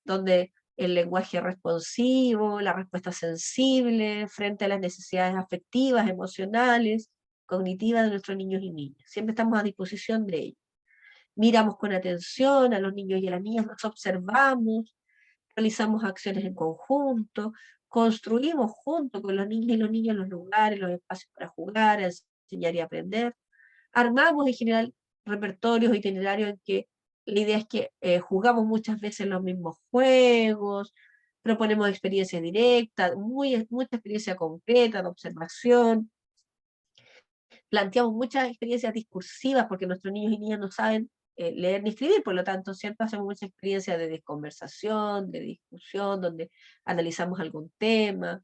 donde el lenguaje responsivo, la respuesta sensible frente a las necesidades afectivas, emocionales, cognitivas de nuestros niños y niñas. Siempre estamos a disposición de ellos. Miramos con atención a los niños y a las niñas, nos observamos, realizamos acciones en conjunto, construimos junto con los niños y los niños los lugares, los espacios para jugar, enseñar y aprender. Armamos en general repertorios, itinerarios en que la idea es que jugamos muchas veces los mismos juegos, proponemos experiencias directas, mucha experiencia concreta de observación, planteamos muchas experiencias discursivas porque nuestros niños y niñas no saben leer ni escribir, por lo tanto siempre hacemos mucha experiencia de conversación, de discusión, donde analizamos algún tema,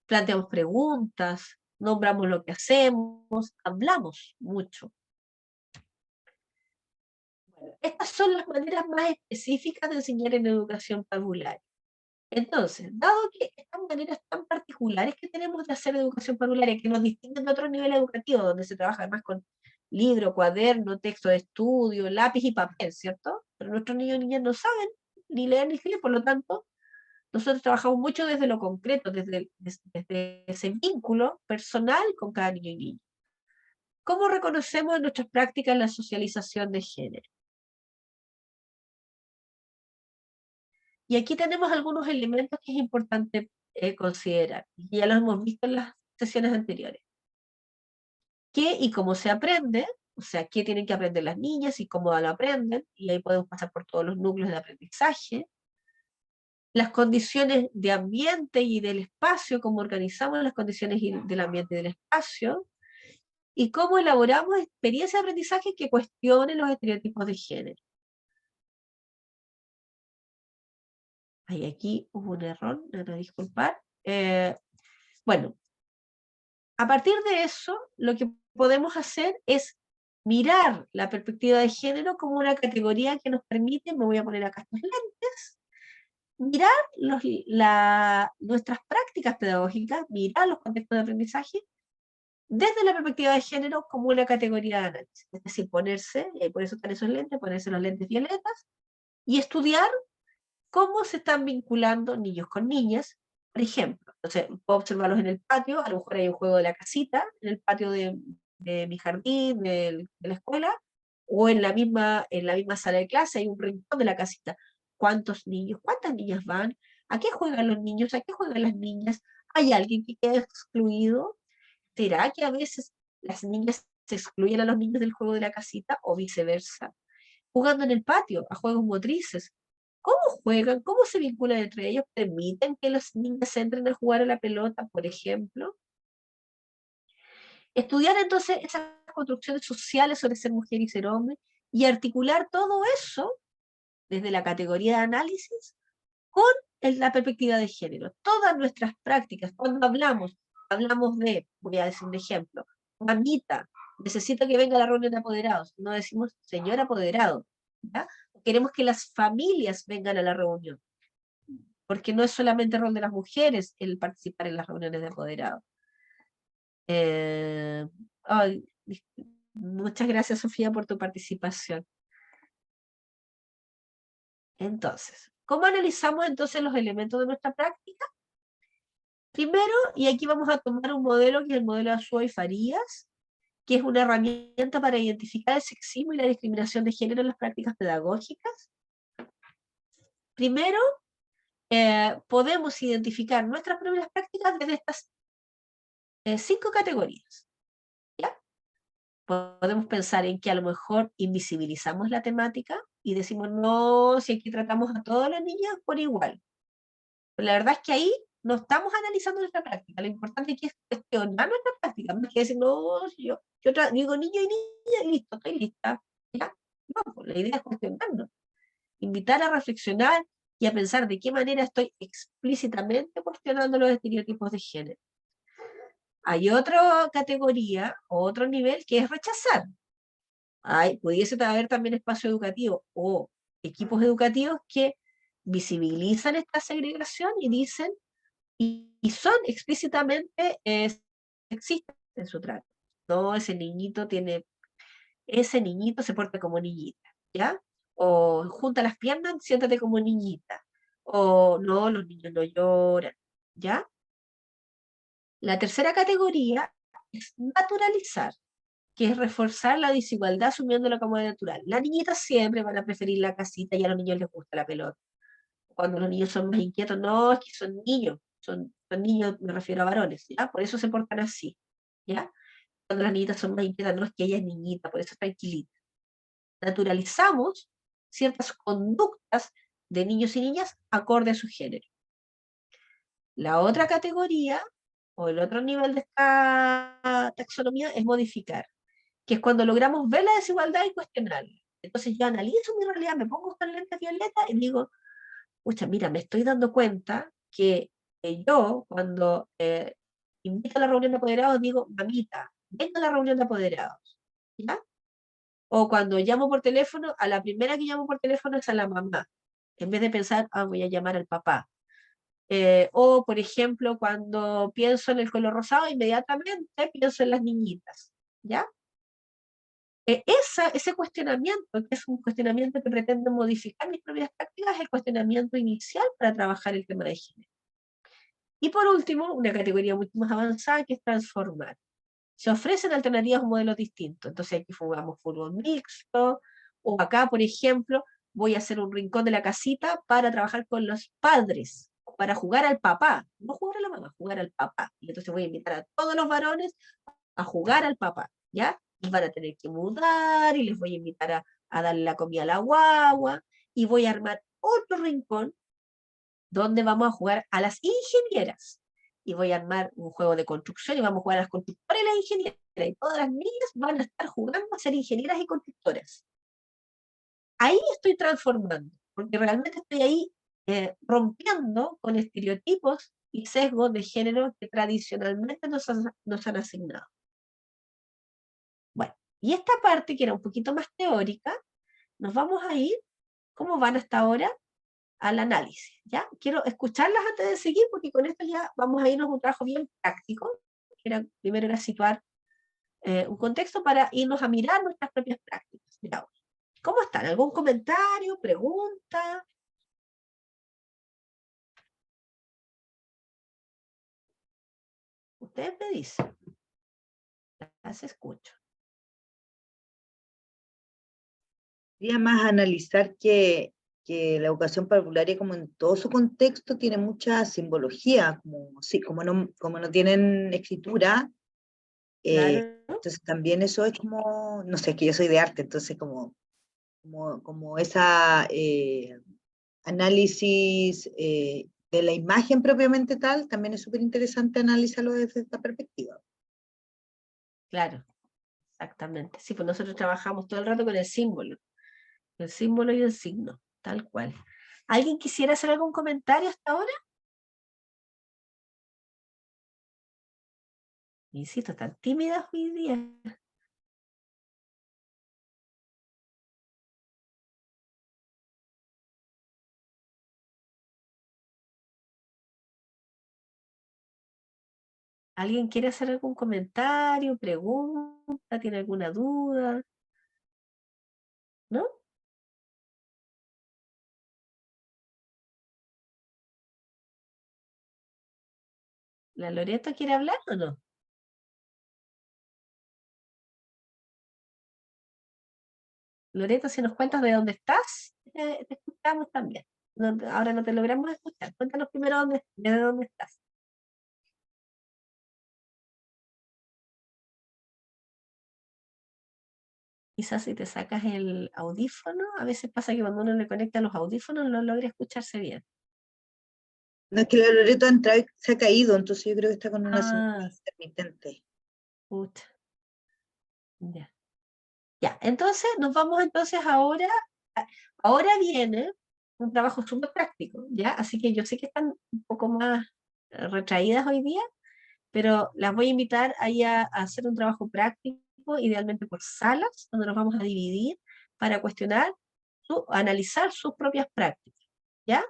planteamos preguntas, nombramos lo que hacemos, hablamos mucho. Bueno, estas son las maneras más específicas de enseñar en educación parvularia. Entonces, dado que estas maneras tan particulares que tenemos de hacer educación parvularia, que nos distinguen de otros niveles educativos, donde se trabaja más con libro, cuaderno, texto de estudio, lápiz y papel, ¿cierto? Pero nuestros niños y niñas no saben ni leer ni escribir, por lo tanto, nosotros trabajamos mucho desde lo concreto, desde ese vínculo personal con cada niño y niña. ¿Cómo reconocemos en nuestras prácticas la socialización de género? Y aquí tenemos algunos elementos que es importante considerar, y ya los hemos visto en las sesiones anteriores. ¿Qué y cómo se aprende? O sea, qué tienen que aprender las niñas y cómo lo aprenden, y ahí podemos pasar por todos los núcleos de aprendizaje. Las condiciones de ambiente y del espacio, cómo organizamos las condiciones del ambiente y del espacio, y cómo elaboramos experiencias de aprendizaje que cuestionen los estereotipos de género. Ay, aquí hubo un error, me van a disculpar. Bueno, a partir de eso, lo que podemos hacer es mirar la perspectiva de género como una categoría que nos permite, me voy a poner acá estos lentes, mirar nuestras prácticas pedagógicas, mirar los contextos de aprendizaje desde la perspectiva de género como una categoría de análisis. Es decir, ponerse, y por eso están esos lentes, ponerse los lentes violetas y estudiar cómo se están vinculando niños con niñas, por ejemplo. Entonces, puedo observarlos en el patio, a lo mejor hay un juego de la casita, en el patio de mi jardín, de la escuela, o en la misma sala de clase hay un rincón de la casita. ¿Cuántos niños, cuántas niñas van? ¿A qué juegan los niños? ¿A qué juegan las niñas? ¿Hay alguien que queda excluido? ¿Será que a veces las niñas se excluyen a los niños del juego de la casita o viceversa? Jugando en el patio, a juegos motrices. ¿Cómo juegan? ¿Cómo se vinculan entre ellos? ¿Permiten que los niños entren a jugar a la pelota, por ejemplo? Estudiar entonces esas construcciones sociales sobre ser mujer y ser hombre y articular todo eso desde la categoría de análisis con la perspectiva de género. Todas nuestras prácticas, cuando hablamos de, voy a decir un ejemplo, mamita, necesito que venga a la reunión de apoderados, no decimos señor apoderado, ¿ya? Queremos que las familias vengan a la reunión, porque no es solamente el rol de las mujeres el participar en las reuniones de apoderados. Ay, muchas gracias, Sofía, por tu participación. Entonces, ¿cómo analizamos entonces los elementos de nuestra práctica? Primero, y aquí vamos a tomar un modelo que es el modelo de Azúa y Farías, que es una herramienta para identificar el sexismo y la discriminación de género en las prácticas pedagógicas. Primero, podemos identificar nuestras propias prácticas desde estas 5 categorías. ¿Ya? Podemos pensar en que a lo mejor invisibilizamos la temática y decimos, no, si aquí tratamos a todas las niñas por igual. Pero la verdad es que ahí no estamos analizando nuestra práctica. Lo importante aquí es cuestionar nuestra práctica. No es que decir, no, yo digo niño y niña y listo, estoy lista. ¿Ya? No, pues la idea es cuestionarnos. Invitar a reflexionar y a pensar de qué manera estoy explícitamente cuestionando los estereotipos de género. Hay otra categoría, otro nivel, que es rechazar. Pudiese haber también espacio educativo o equipos educativos que visibilizan esta segregación y dicen, y son explícitamente sexistas en su trato. No, ese niñito se porta como niñita, ¿ya? O junta las piernas, siéntate como niñita. O no, los niños no lloran, ¿ya? La tercera categoría es naturalizar, que es reforzar la desigualdad asumiéndola como natural. Las niñitas siempre van a preferir la casita y a los niños les gusta la pelota. Cuando los niños son más inquietos, no, es que son niños, son niños, me refiero a varones, ¿ya? Por eso se portan así, ¿ya? Cuando las niñitas son más inquietas, no es que ella es niñita, por eso es tranquilita. Naturalizamos ciertas conductas de niños y niñas acorde a su género. La otra categoría, o el otro nivel de esta taxonomía, es modificar, que es cuando logramos ver la desigualdad y cuestionarla. Entonces yo analizo mi realidad, me pongo con lentes violetas y digo, pucha, mira, me estoy dando cuenta que yo cuando invito a la reunión de apoderados digo, mamita, venga a la reunión de apoderados, ¿ya? O cuando llamo por teléfono, a la primera que llamo por teléfono es a la mamá, en vez de pensar, voy a llamar al papá. O, por ejemplo, cuando pienso en el color rosado, inmediatamente pienso en las niñitas, ¿ya? Ese cuestionamiento, que es un cuestionamiento que pretende modificar mis propias prácticas, es el cuestionamiento inicial para trabajar el tema de género. Y por último, una categoría mucho más avanzada, que es transformar. Se ofrecen alternativas o modelos distintos. Entonces aquí jugamos fútbol mixto, o acá, por ejemplo, voy a hacer un rincón de la casita para trabajar con los padres, para jugar al papá, no jugar a la mamá, jugar al papá. Y entonces voy a invitar a todos los varones a jugar al papá, ¿ya? Y van a tener que mudar y les voy a invitar a darle la comida a la guagua y voy a armar otro rincón donde vamos a jugar a las ingenieras. Y voy a armar un juego de construcción y vamos a jugar a las constructoras y las ingenieras. Y todas las niñas van a estar jugando a ser ingenieras y constructoras. Ahí estoy transformando, porque realmente estoy ahí rompiendo con estereotipos y sesgos de género que tradicionalmente nos han asignado. Bueno, y esta parte que era un poquito más teórica, nos vamos a ir, ¿cómo van hasta ahora? Al análisis, ¿ya? Quiero escucharlas antes de seguir, porque con esto ya vamos a irnos a un trabajo bien práctico, que primero era situar un contexto para irnos a mirar nuestras propias prácticas. Mira, ¿cómo están? ¿Algún comentario, pregunta? Ustedes me dicen. Las escucho. Quería más analizar que la educación parvularia, como en todo su contexto, tiene mucha simbología, como, sí, como no tienen escritura, Claro. entonces también eso es como, no sé, es que yo soy de arte, entonces como esa análisis de la imagen propiamente tal, también es súper interesante analizarlo desde esta perspectiva. Claro, exactamente. Sí, pues nosotros trabajamos todo el rato con el símbolo y el signo, tal cual. ¿Alguien quisiera hacer algún comentario hasta ahora? Insisto, están tímidas hoy día. ¿Alguien quiere hacer algún comentario, pregunta, tiene alguna duda? ¿No? ¿La Loreto quiere hablar o no? Loreto, si nos cuentas de dónde estás, te escuchamos también. Ahora no te logramos escuchar. Cuéntanos primero de dónde estás. Quizás si te sacas el audífono, a veces pasa que cuando uno le conecta los audífonos no logra escucharse bien. No, es que la Loreto ha entrado y se ha caído, entonces yo creo que está con una señal intermitente. Pucha. Ya. Ya, entonces nos vamos entonces ahora. Ahora viene un trabajo súper práctico, ¿ya? Así que yo sé que están un poco más retraídas hoy día, pero las voy a invitar ahí a hacer un trabajo práctico, idealmente por salas, donde nos vamos a dividir para cuestionar, analizar sus propias prácticas, ¿ya?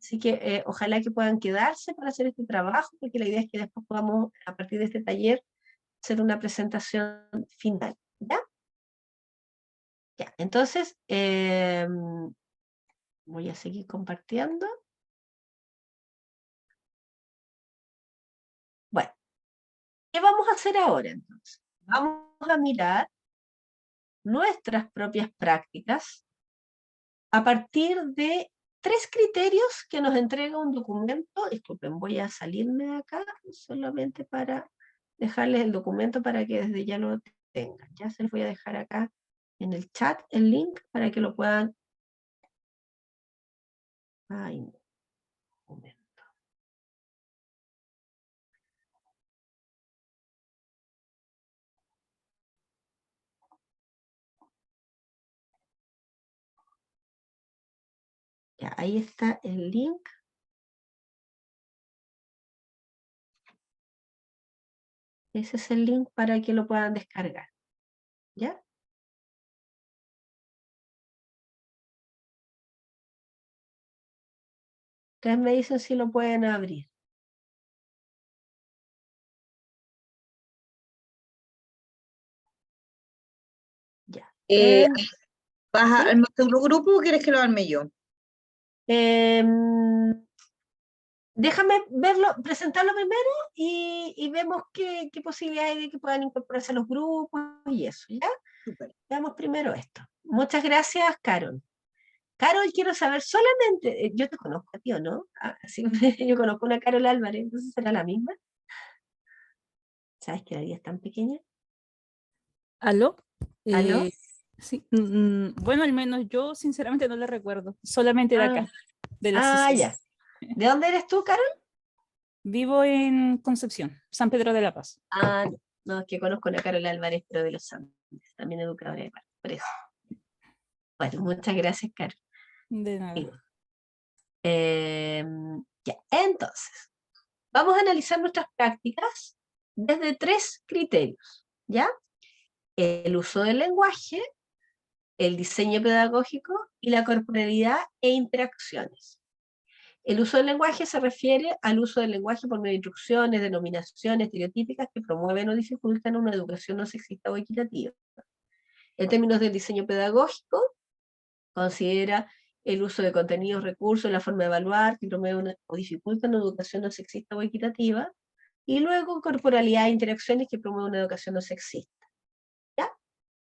Así que ojalá que puedan quedarse para hacer este trabajo, porque la idea es que después podamos, a partir de este taller, hacer una presentación final, ¿ya? Ya, entonces, voy a seguir compartiendo. Bueno, ¿qué vamos a hacer ahora entonces? Vamos a mirar nuestras propias prácticas a partir de 3 criterios que nos entrega un documento. Disculpen, voy a salirme de acá solamente para dejarles el documento para que desde ya lo tengan. Ya se los voy a dejar acá en el chat el link para que lo puedan. Ay, no. Un momento. Ya, ahí está el link. Ese es el link para que lo puedan descargar. ¿Ya? Ustedes me dicen si lo pueden abrir. Ya. ¿Vas a ¿Sí? armar otro grupo o quieres que lo arme yo? Déjame verlo, presentarlo primero y vemos qué posibilidades hay de que puedan incorporarse a los grupos y eso, ¿ya? Súper. Veamos primero esto. Muchas gracias, Carol. Carol, quiero saber solamente, yo te conozco a ti, ¿o no? Así que yo conozco a una Carol Álvarez, entonces será la misma. ¿Sabes que la vida es tan pequeña? ¿Aló? ¿Aló? Sí, bueno, al menos yo sinceramente no la recuerdo, solamente de acá, de la CICES. Ya. ¿De dónde eres tú, Carol? Vivo en Concepción, San Pedro de la Paz. No, es que conozco a una Carol Álvarez, pero de los Andes, también educadora de par, por eso. Bueno, muchas gracias, Carol. De nada. Ya, entonces, vamos a analizar nuestras prácticas desde 3 criterios, ¿ya? El uso del lenguaje, el diseño pedagógico y la corporalidad e interacciones. El uso del lenguaje se refiere al uso del lenguaje por medio de instrucciones, denominaciones estereotípicas que promueven o dificultan una educación no sexista o equitativa. En términos del diseño pedagógico, considera el uso de contenidos, recursos, la forma de evaluar que promueven o dificultan una educación no sexista o equitativa, y luego corporalidad e interacciones que promueven una educación no sexista. ¿Ya?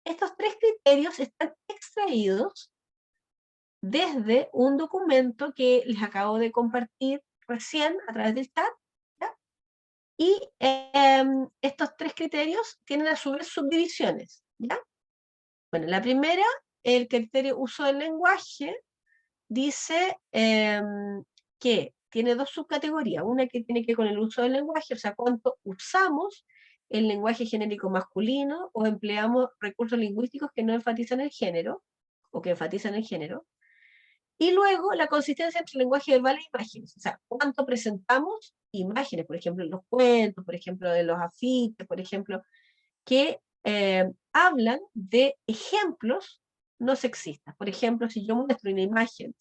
Estos 3 criterios están extraídos desde un documento que les acabo de compartir recién a través del chat, ¿ya? Y estos 3 criterios tienen a su vez subdivisiones, ¿ya? Bueno, la primera, el criterio uso del lenguaje, dice que tiene 2 subcategorías, una que tiene que ver con el uso del lenguaje, o sea, cuánto usamos el lenguaje genérico masculino o empleamos recursos lingüísticos que no enfatizan el género, o que enfatizan el género, y luego la consistencia entre lenguaje verbal e imágenes, o sea, cuánto presentamos imágenes, por ejemplo, en los cuentos, por ejemplo, de los afiches, por ejemplo, que hablan de ejemplos no sexistas. Por ejemplo, si yo muestro una imagen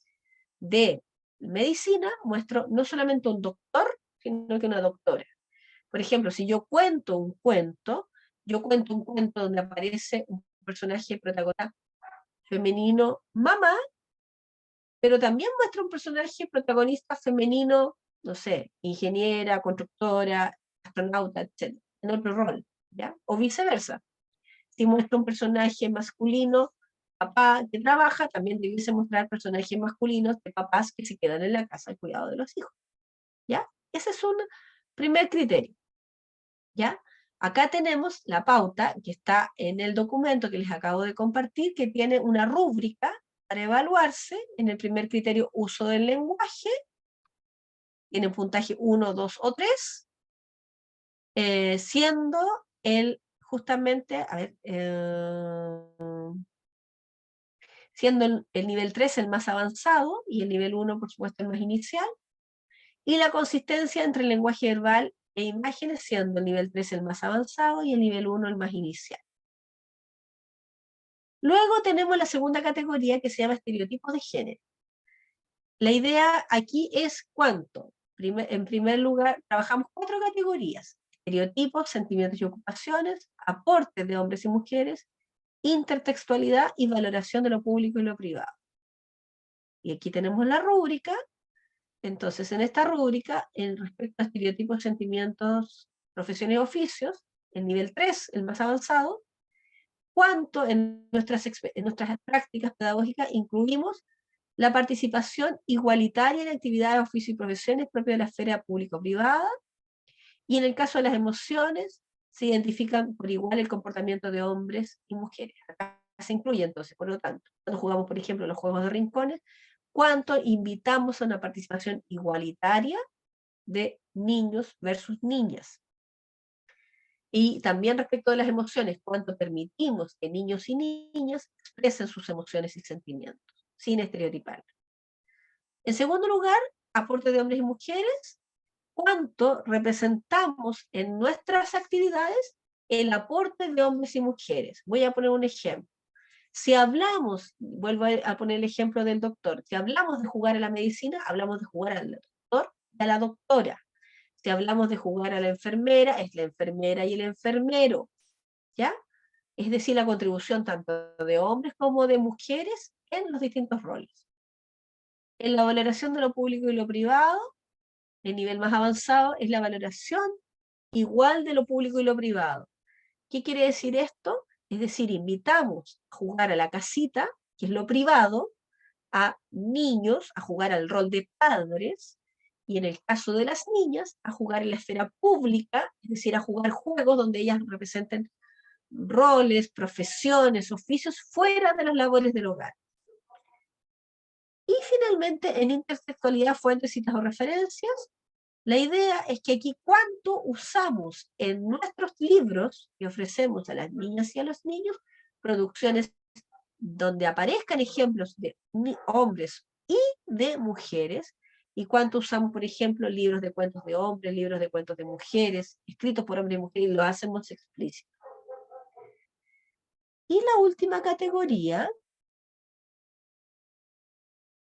de medicina, muestro no solamente un doctor, sino que una doctora. Por ejemplo, si yo cuento un cuento donde aparece un personaje protagonista femenino, mamá, pero también muestra un personaje protagonista femenino, no sé, ingeniera, constructora, astronauta, etc., en otro rol, ¿ya? O viceversa. Si muestra un personaje masculino, papá que trabaja, también debiese mostrar personajes masculinos de papás que se quedan en la casa al cuidado de los hijos, ¿ya? Ese es un primer criterio, ¿ya? Acá tenemos la pauta que está en el documento que les acabo de compartir, que tiene una rúbrica para evaluarse en el primer criterio uso del lenguaje, tiene puntaje 1, 2 o 3, siendo el justamente, a ver, siendo el nivel 3 el más avanzado y el nivel 1 por supuesto el más inicial, y la consistencia entre el lenguaje verbal e imágenes siendo el nivel 3 el más avanzado y el nivel 1 el más inicial. Luego tenemos la segunda categoría que se llama estereotipos de género. La idea aquí es cuánto. En primer lugar, trabajamos 4 categorías: estereotipos, sentimientos y ocupaciones, aportes de hombres y mujeres, intertextualidad y valoración de lo público y lo privado. Y aquí tenemos la rúbrica. Entonces, en esta rúbrica, en respecto a estereotipos, sentimientos, profesiones y oficios, el nivel 3, el más avanzado, cuánto en nuestras prácticas pedagógicas incluimos la participación igualitaria en actividades, oficios y profesiones propias de la esfera público-privada, y en el caso de las emociones, se identifican por igual el comportamiento de hombres y mujeres. Acá se incluye entonces, por lo tanto, cuando jugamos, por ejemplo, los juegos de rincones, cuánto invitamos a una participación igualitaria de niños versus niñas. Y también respecto de las emociones, cuánto permitimos que niños y niñas expresen sus emociones y sentimientos, sin estereotipar. En segundo lugar, aporte de hombres y mujeres, cuánto representamos en nuestras actividades el aporte de hombres y mujeres. Voy a poner un ejemplo. Si hablamos, vuelvo a poner el ejemplo del doctor, si hablamos de jugar a la medicina, hablamos de jugar al doctor y a la doctora. Si hablamos de jugar a la enfermera, es la enfermera y el enfermero, ¿ya? Es decir, la contribución tanto de hombres como de mujeres en los distintos roles. En la valoración de lo público y lo privado, el nivel más avanzado es la valoración igual de lo público y lo privado. ¿Qué quiere decir esto? Es decir, invitamos a jugar a la casita, que es lo privado, a niños a jugar al rol de padres, y en el caso de las niñas, a jugar en la esfera pública, es decir, a jugar juegos donde ellas representen roles, profesiones, oficios fuera de las labores del hogar. Y finalmente, en intertextualidad, fuentes, citas o referencias, la idea es que aquí cuánto usamos en nuestros libros que ofrecemos a las niñas y a los niños, producciones donde aparezcan ejemplos de hombres y de mujeres, y cuánto usamos, por ejemplo, libros de cuentos de hombres, libros de cuentos de mujeres, escritos por hombres y mujeres, y lo hacemos explícito. Y la última categoría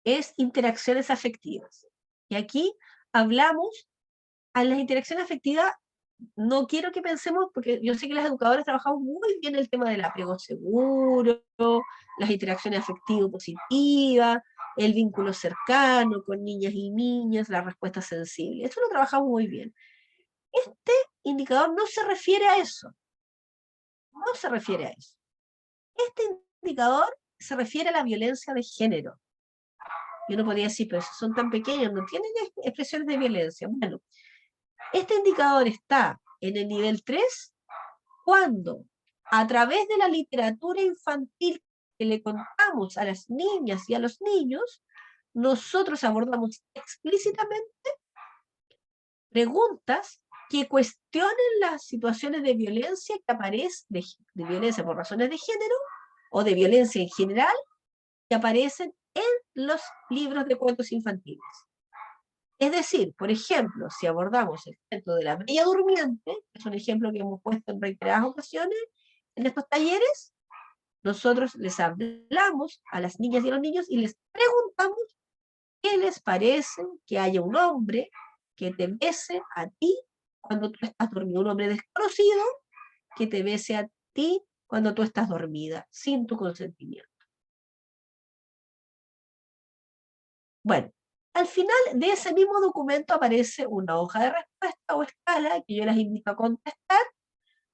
es interacciones afectivas. Y aquí hablamos, a las interacciones afectivas, no quiero que pensemos, porque yo sé que las educadoras trabajamos muy bien el tema del apego seguro, las interacciones afectivo-positivas, el vínculo cercano con niñas y niñas, la respuesta sensible. Eso lo trabajamos muy bien. Este indicador no se refiere a eso. No se refiere a eso. Este indicador se refiere a la violencia de género. Y uno podría decir, pero son tan pequeños, no tienen expresiones de violencia. Bueno, este indicador está en el nivel 3 cuando, a través de la literatura infantil que le contamos a las niñas y a los niños, nosotros abordamos explícitamente preguntas que cuestionen las situaciones de violencia que aparecen, de violencia por razones de género, o de violencia en general, que aparecen en los libros de cuentos infantiles. Es decir, por ejemplo, si abordamos el cuento de la Bella Durmiente, que es un ejemplo que hemos puesto en reiteradas ocasiones en estos talleres, nosotros les hablamos a las niñas y a los niños y les preguntamos qué les parece que haya un hombre que te bese a ti cuando tú estás dormido, un hombre desconocido que te bese a ti cuando tú estás dormida, sin tu consentimiento. Bueno, al final de ese mismo documento aparece una hoja de respuesta o escala que yo les invito a contestar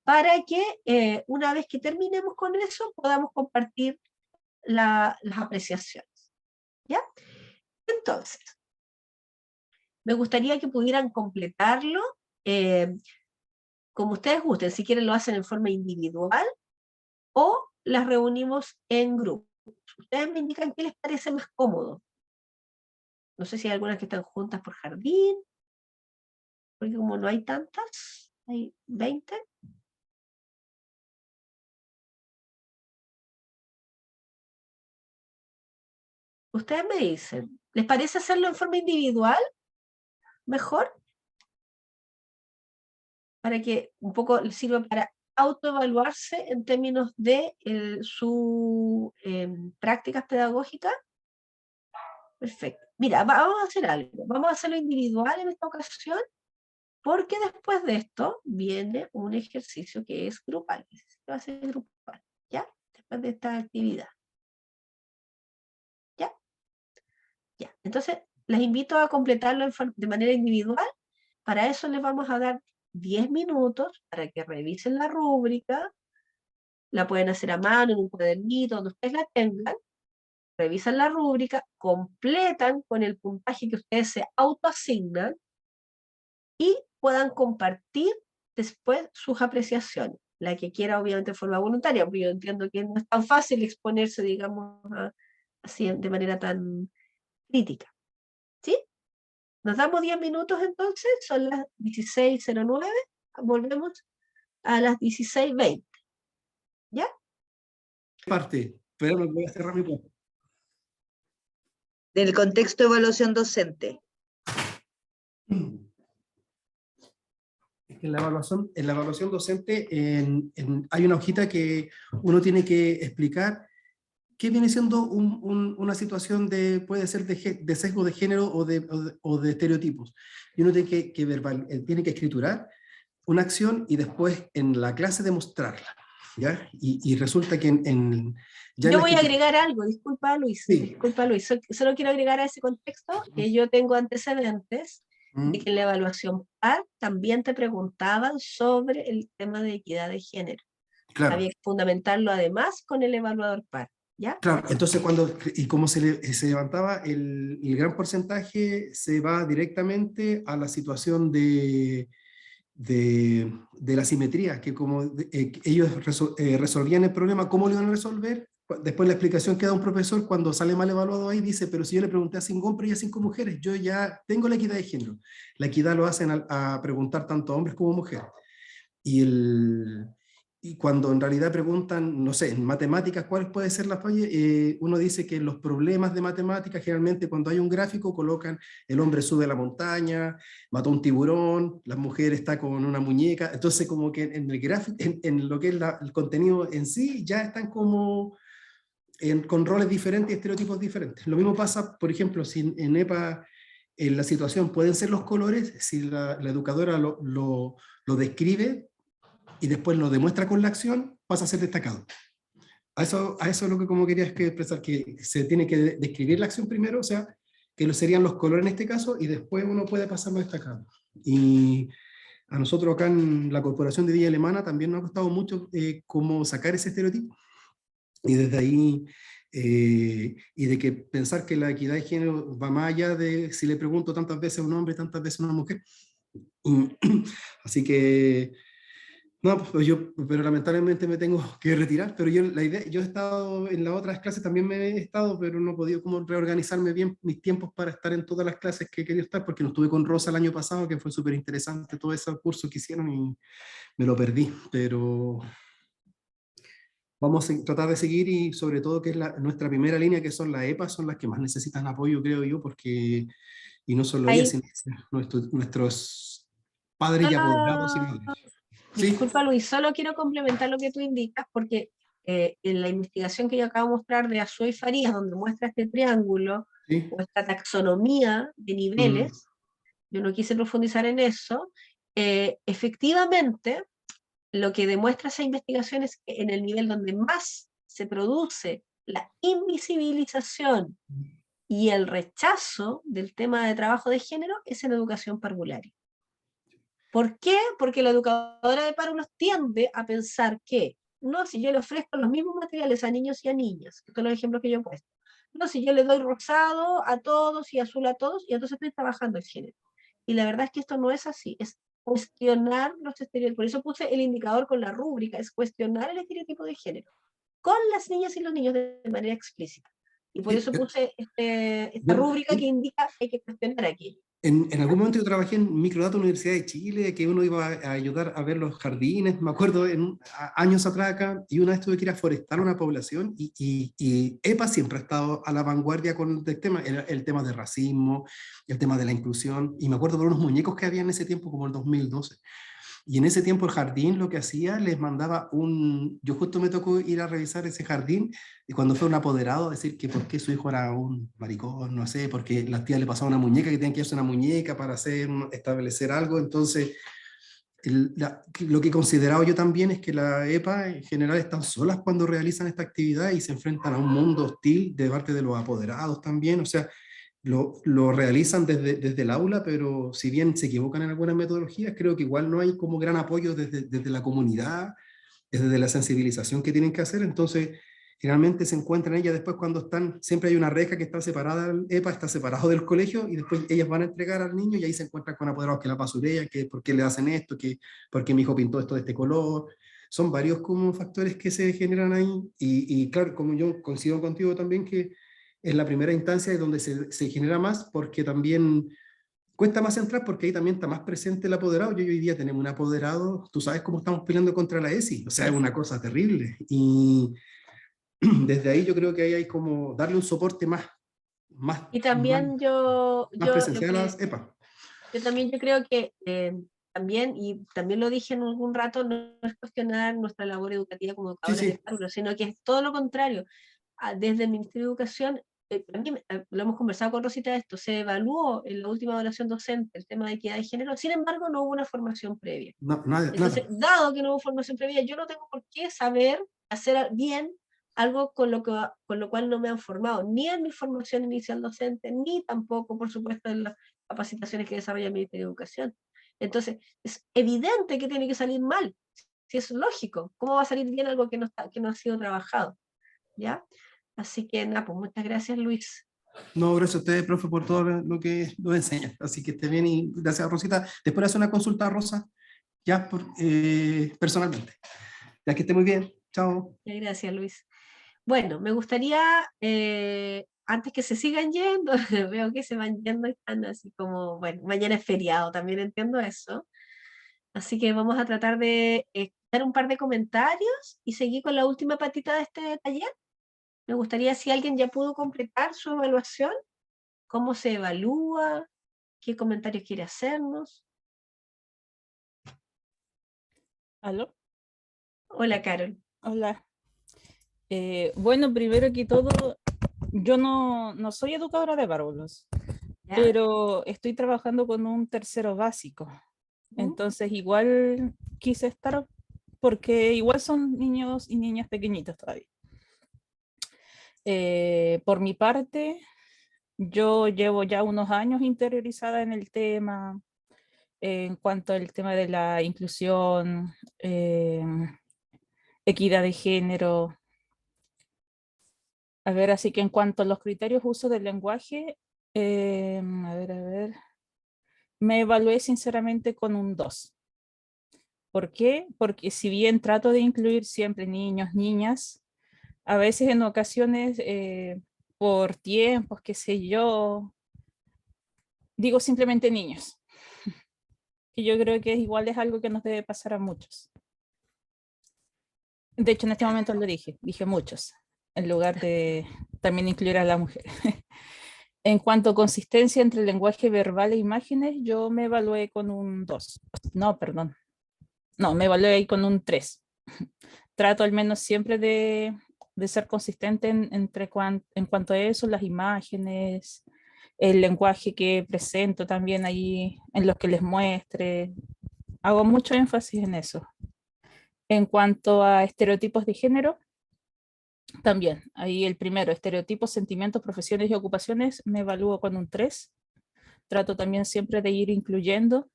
para que una vez que terminemos con eso podamos compartir las apreciaciones. ¿Ya? Entonces, me gustaría que pudieran completarlo como ustedes gusten. Si quieren lo hacen en forma individual o las reunimos en grupos. Ustedes me indican qué les parece más cómodo. No sé si hay algunas que están juntas por jardín, porque como no hay tantas, hay 20. Ustedes me dicen, ¿les parece hacerlo en forma individual? ¿Mejor? Para que un poco les sirva para autoevaluarse en términos de su prácticas pedagógicas. Perfecto. Mira, vamos a hacer algo. Vamos a hacerlo individual en esta ocasión, porque después de esto viene un ejercicio que es grupal. Va a ser grupal, ¿ya? Después de esta actividad. ¿Ya? Ya. Entonces, les invito a completarlo de manera individual. Para eso les vamos a dar 10 minutos para que revisen la rúbrica. La pueden hacer a mano, en un cuadernito, donde ustedes la tengan. Revisan la rúbrica, completan con el puntaje que ustedes se autoasignan y puedan compartir después sus apreciaciones. La que quiera, obviamente, de forma voluntaria, porque yo entiendo que no es tan fácil exponerse, digamos, así de manera tan crítica. ¿Sí? Nos damos 10 minutos entonces, son las 16:09, volvemos a las 16:20. ¿Ya? Parte, pero me voy a cerrar mi punto. Del contexto de evaluación docente. Es que en la evaluación docente hay una hojita que uno tiene que explicar qué viene siendo una situación puede ser de sesgo de género o de estereotipos. Y uno tiene tiene que escriturar una acción y después en la clase demostrarla. ¿Ya? Y resulta que yo voy a agregar algo, disculpa Luis, sí. Disculpa Luis, solo quiero agregar a ese contexto que yo tengo antecedentes de que en la evaluación PAR también te preguntaban sobre el tema de equidad de género. Claro. Había que fundamentarlo además con el evaluador PAR. ¿ya? Claro, entonces y como se levantaba, el gran porcentaje se va directamente a la situación de la simetría, que como ellos resolvían el problema, ¿cómo lo iban a resolver? Después la explicación que da un profesor cuando sale mal evaluado ahí dice, pero si yo le pregunté a 5 hombres y a 5 mujeres, yo ya tengo la equidad de género. La equidad lo hacen a preguntar tanto a hombres como mujeres. Y cuando en realidad preguntan, no sé, en matemáticas, ¿cuál puede ser la falla? Uno dice que los problemas de matemáticas, generalmente cuando hay un gráfico, colocan el hombre sube a la montaña, mató un tiburón, la mujer está con una muñeca. Entonces, como que en el gráfico, en lo que es el contenido en sí, ya están como con roles diferentes y estereotipos diferentes. Lo mismo pasa, por ejemplo, si en EPA en la situación pueden ser los colores, si la educadora lo describe y después lo demuestra con la acción, pasa a ser destacado. A eso es lo que como querías que expresar, que se tiene que describir la acción primero, o sea, que serían los colores en este caso, y después uno puede pasarlo a destacado. Y a nosotros acá en la Corporación de Villa Alemana también nos ha costado mucho cómo sacar ese estereotipo, y desde ahí, y de que pensar que la equidad de género va más allá de si le pregunto tantas veces a un hombre, tantas veces a una mujer. Así que no, pues pero lamentablemente me tengo que retirar, pero yo he estado en las otras clases, también me he estado, pero no he podido como reorganizarme bien mis tiempos para estar en todas las clases que quería estar, porque no estuve con Rosa el año pasado, que fue súper interesante todo ese curso que hicieron y me lo perdí, pero vamos a tratar de seguir y sobre todo que es nuestra primera línea, que son las EPA, son las que más necesitan apoyo, creo yo, porque, y no solo ellas, Ahí, sino nuestros padres y apoderados y madres. Sí, disculpa Luis, solo quiero complementar lo que tú indicas, porque en la investigación que yo acabo de mostrar de Azúa y Farías, donde muestra este triángulo, sí. o esta taxonomía de niveles, yo no quise profundizar en eso, efectivamente, lo que demuestra esa investigación es que en el nivel donde más se produce la invisibilización y el rechazo del tema de trabajo de género es en educación parvularia. ¿Por qué? Porque la educadora de párvulos tiende a pensar que, no, si yo le ofrezco los mismos materiales a niños y a niñas, estos son los ejemplos que yo he puesto, no, si yo le doy rosado a todos y azul a todos, y entonces estoy trabajando el género. Y la verdad es que esto no es así, es cuestionar los estereotipos. Por eso puse el indicador con la rúbrica, es cuestionar el estereotipo de género, con las niñas y los niños de manera explícita. Y por Sí, eso puse esta yo- rúbrica que indica que hay que cuestionar aquello. en algún momento yo trabajé en Microdata Universidad de Chile, que uno iba a ayudar a ver los jardines, me acuerdo años atrás acá, y una vez tuve que ir a forestar una población, y EPA siempre ha estado a la vanguardia con el tema, el tema de racismo, el tema de la inclusión, y me acuerdo por unos muñecos que había en ese tiempo, como el 2012. Y en ese tiempo el jardín lo que hacía, les mandaba yo justo me tocó ir a revisar ese jardín, y cuando fue un apoderado a decir que por qué su hijo era un maricón, no sé, porque la tía le pasaba una muñeca, que tenían que hacer una muñeca para establecer algo. Entonces, lo que he considerado yo también es que la EPA en general están solas cuando realizan esta actividad y se enfrentan a un mundo hostil de parte de los apoderados también. O sea, lo realizan desde el aula, pero si bien se equivocan en algunas metodologías, creo que igual no hay como gran apoyo desde la comunidad, desde la sensibilización que tienen que hacer. Entonces, generalmente se encuentran ellas después cuando siempre hay una reja que está separada, el EPA está separado del colegio, y después ellas van a entregar al niño y ahí se encuentran con apoderados que la basurea, que por qué le hacen esto, que por qué mi hijo pintó esto de este color. Son varios como factores que se generan ahí, y claro, como yo coincido contigo también, que en la primera instancia es donde se genera más, porque también cuesta más entrar, porque ahí también está más presente el apoderado. Yo hoy día tenemos un apoderado, tú sabes cómo estamos peleando contra la ESI, o sea, es una cosa terrible. Y desde ahí yo creo que ahí hay como darle un soporte más, Y más, también yo, más yo lo presencial a que las EPA. yo creo que también, y también lo dije en algún rato, no es cuestionar nuestra labor educativa como Sí, educadores de sí, párvulos, sino que es todo lo contrario. Desde el Ministerio de Educación, también, lo hemos conversado con Rosita de esto, se evaluó en la última evaluación docente el tema de equidad de género, sin embargo no hubo una formación previa. nada, Entonces, nada. dado que no hubo formación previa, yo no tengo por qué saber hacer bien algo con lo cual no me han formado, ni en mi formación inicial docente, ni tampoco, por supuesto, en las capacitaciones que desarrolla el Ministerio de Educación. Entonces, es evidente que tiene que salir mal, si es lógico. ¿Cómo va a salir bien algo que no ha sido trabajado? ¿Ya? Así que nada, pues muchas gracias, Luis. No, gracias a ustedes, profe, por todo lo que nos enseñan. Así que esté bien y gracias, Rosita. Después hace una consulta a Rosa, ya personalmente. Ya que esté muy bien. Chao. Muchas gracias, Luis. Bueno, me gustaría, antes que se sigan yendo, veo que se van yendo y están así como, bueno, mañana es feriado, también entiendo eso. Así que vamos a tratar de dar un par de comentarios y seguir con la última patita de este taller. Me gustaría si alguien ya pudo completar su evaluación, cómo se evalúa, qué comentarios quiere hacernos. ¿Aló? Hola, Carol. Hola. Bueno, primero que todo, yo no soy educadora de párvulos, ¿Ya? pero estoy trabajando con un tercero básico. Entonces igual quise estar porque igual son niños y niñas pequeñitos todavía. Por mi parte, yo llevo ya unos años interiorizada en el tema, en cuanto al tema de la inclusión, equidad de género. A ver, así que en cuanto a los criterios uso del lenguaje, a ver, me evalué sinceramente con un 2. ¿Por qué? Porque si bien trato de incluir siempre niños, niñas, a veces en ocasiones, por tiempos, qué sé yo, digo simplemente niños, que yo creo que igual es algo que nos debe pasar a muchos. De hecho, en este momento lo dije muchos, en lugar de también incluir a la mujer. En cuanto a consistencia entre lenguaje verbal e imágenes, yo me evalué con un 2. No, perdón. No, me evalué ahí con un 3. Trato al menos siempre de ser consistente en cuanto a eso, las imágenes, el lenguaje que presento también ahí, en los que les muestre. Hago mucho énfasis en eso. En cuanto a estereotipos de género, también, ahí el primero, estereotipos, sentimientos, profesiones y ocupaciones, me evalúo con un 3. Trato también siempre de ir incluyendo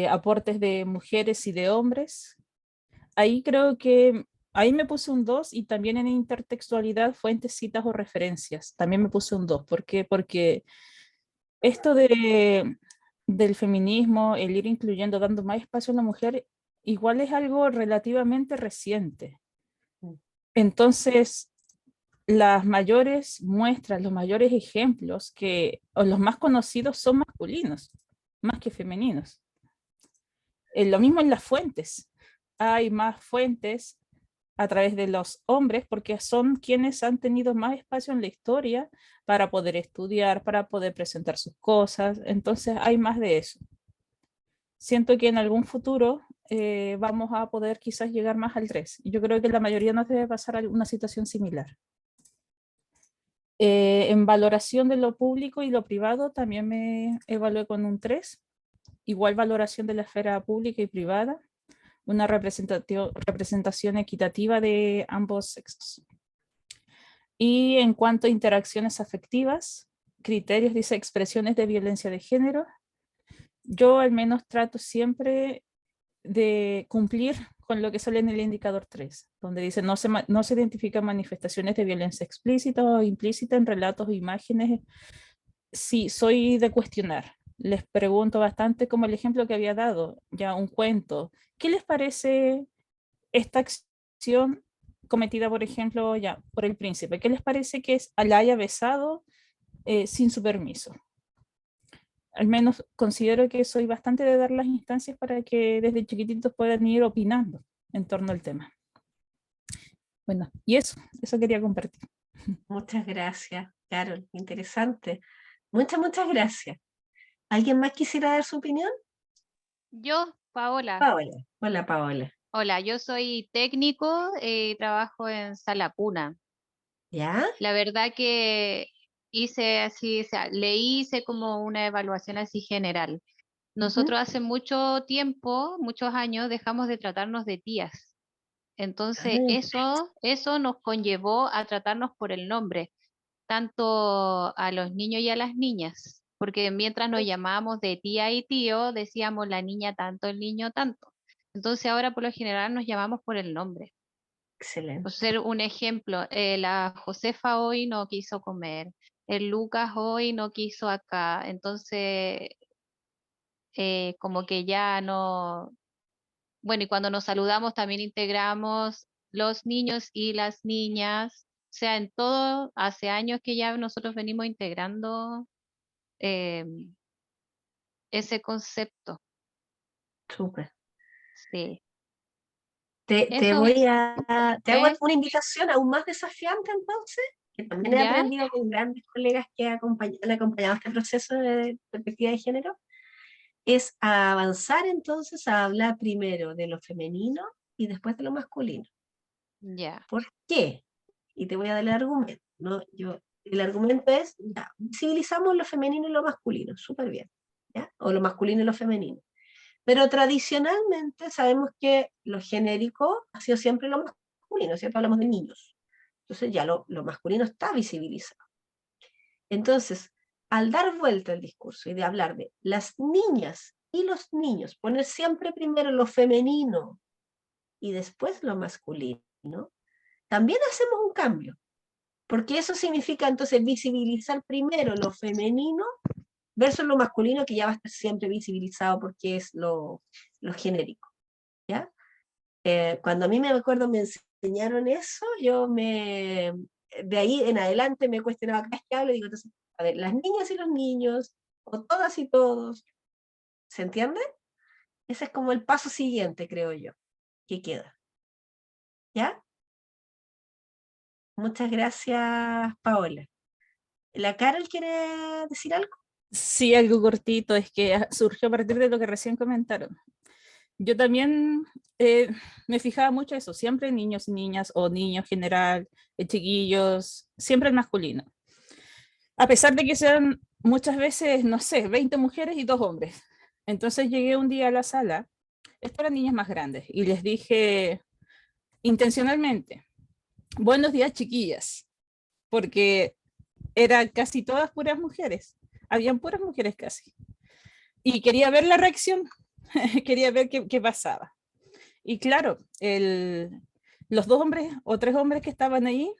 aportes de mujeres y de hombres. Ahí creo que, ahí me puse un 2 y también en intertextualidad, fuentes, citas o referencias, también me puse un 2. ¿Por qué? Porque esto del feminismo, el ir incluyendo, dando más espacio a la mujer, igual es algo relativamente reciente. Entonces, las mayores muestras, los mayores ejemplos o los más conocidos son masculinos, más que femeninos. Lo mismo en las fuentes. Hay más fuentes a través de los hombres porque son quienes han tenido más espacio en la historia para poder estudiar, para poder presentar sus cosas. Entonces hay más de eso. Siento que en algún futuro vamos a poder quizás llegar más al 3. Y yo creo que la mayoría nos debe pasar una situación similar. En valoración de lo público y lo privado también me evalué con un 3. Igual valoración de la esfera pública y privada. Una representación equitativa de ambos sexos. Y en cuanto a interacciones afectivas, criterios, dice expresiones de violencia de género, yo al menos trato siempre de cumplir con lo que sale en el indicador 3, donde dice no se identifican manifestaciones de violencia explícita o implícita en relatos o imágenes. Sí, soy de cuestionar. Les pregunto bastante, como el ejemplo que había dado, ya un cuento. ¿Qué les parece esta acción cometida, por ejemplo, ya por el príncipe? ¿Qué les parece que la haya besado sin su permiso? Al menos considero que soy bastante de dar las instancias para que desde chiquititos puedan ir opinando en torno al tema. Bueno, y eso quería compartir. Muchas gracias, Carol. Interesante. Muchas gracias. ¿Alguien más quisiera dar su opinión? Yo, Paola. Paola. Hola, Paola. Hola, yo soy técnico, trabajo en sala cuna. ¿Ya? La verdad que hice así, o sea, le hice como una evaluación así general. Nosotros hace mucho tiempo, muchos años, dejamos de tratarnos de tías. Entonces, eso nos conllevó a tratarnos por el nombre, tanto a los niños y a las niñas, porque mientras nos llamábamos de tía y tío, decíamos la niña tanto, el niño tanto. Entonces ahora por lo general nos llamamos por el nombre. Excelente. Por ser un ejemplo, la Josefa hoy no quiso comer, el Lucas hoy no quiso acá, entonces como que ya no, bueno, y cuando nos saludamos también integramos los niños y las niñas, o sea, en todo, hace años que ya nosotros venimos integrando eh, ese concepto, Súper. sí. Te Eso, voy a, te hago ¿eh? una invitación aún más desafiante entonces, que también he ¿Ya? aprendido con grandes colegas que han acompañado este proceso de perspectiva de género, es a avanzar entonces a hablar primero de lo femenino y después de lo masculino. Ya. ¿Por qué? Y te voy a dar el argumento, ¿no? El argumento es, ya, visibilizamos lo femenino y lo masculino, súper bien, ¿ya? O lo masculino y lo femenino. Pero tradicionalmente sabemos que lo genérico ha sido siempre lo masculino, ¿cierto? Hablamos de niños. Entonces ya lo masculino está visibilizado. Entonces, al dar vuelta al discurso y de hablar de las niñas y los niños, poner siempre primero lo femenino y después lo masculino, también hacemos un cambio, porque eso significa entonces visibilizar primero lo femenino versus lo masculino, que ya va a estar siempre visibilizado porque es lo genérico, ¿ya? Cuando a mí me acuerdo me enseñaron eso, de ahí en adelante me cuestionaba cada vez que hablo, digo, entonces, a ver, las niñas y los niños, o todas y todos, ¿se entiende? Ese es como el paso siguiente, creo yo, que queda, ¿ya? Muchas gracias, Paola. ¿La Carol quiere decir algo? Sí, algo cortito, es que surgió a partir de lo que recién comentaron. Yo también me fijaba mucho eso, siempre niños y niñas, o niños general, chiquillos, siempre el masculino. A pesar de que sean muchas veces, no sé, 20 mujeres y 2 hombres. Entonces llegué un día a la sala, estas eran niñas más grandes, y les dije intencionalmente, buenos días chiquillas, porque eran casi todas puras mujeres, habían puras mujeres casi. Y quería ver la reacción, quería ver qué pasaba. Y claro, los 2 hombres o 3 hombres que estaban ahí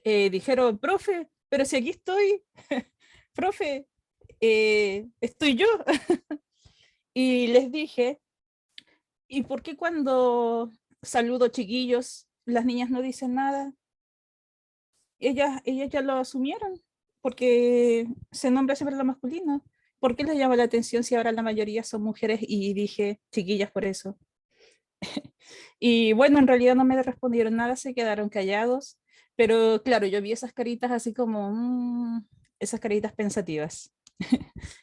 dijeron, profe, pero si aquí estoy, profe, estoy yo. Y les dije, ¿y por qué cuando saludo chiquillos, las niñas no dicen nada? Ellas ya lo asumieron, porque se nombra siempre lo masculino. ¿Por qué les llama la atención si ahora la mayoría son mujeres? Y dije, chiquillas, por eso. Y bueno, en realidad no me respondieron nada, se quedaron callados, pero claro, yo vi esas caritas así como, esas caritas pensativas.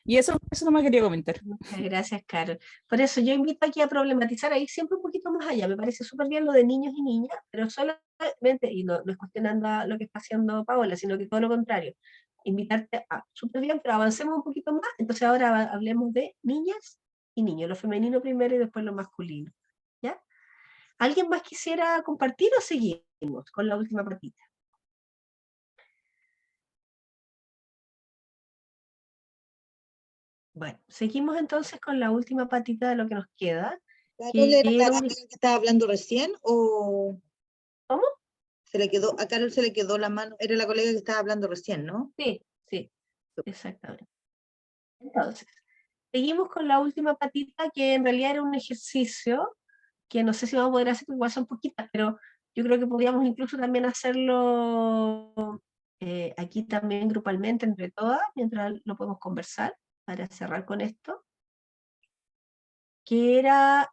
Y eso no me quería comentar. Muchas gracias, Carol. Por eso yo invito aquí a problematizar ahí siempre un poquito más allá. Me parece súper bien lo de niños y niñas, pero solamente, y no es cuestionando lo que está haciendo Paola, sino que todo lo contrario, invitarte a, súper bien, pero avancemos un poquito más. Entonces ahora hablemos de niñas y niños, lo femenino primero y después lo masculino. ¿Ya? ¿Alguien más quisiera compartir o seguimos con la última partita? Bueno, seguimos entonces con la última patita de lo que nos queda. ¿Carol era la colega que estaba hablando recién o ¿Cómo? a Carol se le quedó la mano? Era la colega que estaba hablando recién, ¿no? Sí, exactamente. Entonces, seguimos con la última patita, que en realidad era un ejercicio que no sé si vamos a poder hacer, igual son poquitas, pero yo creo que podríamos incluso también hacerlo aquí también grupalmente entre todas, mientras lo podemos conversar, para cerrar con esto, que era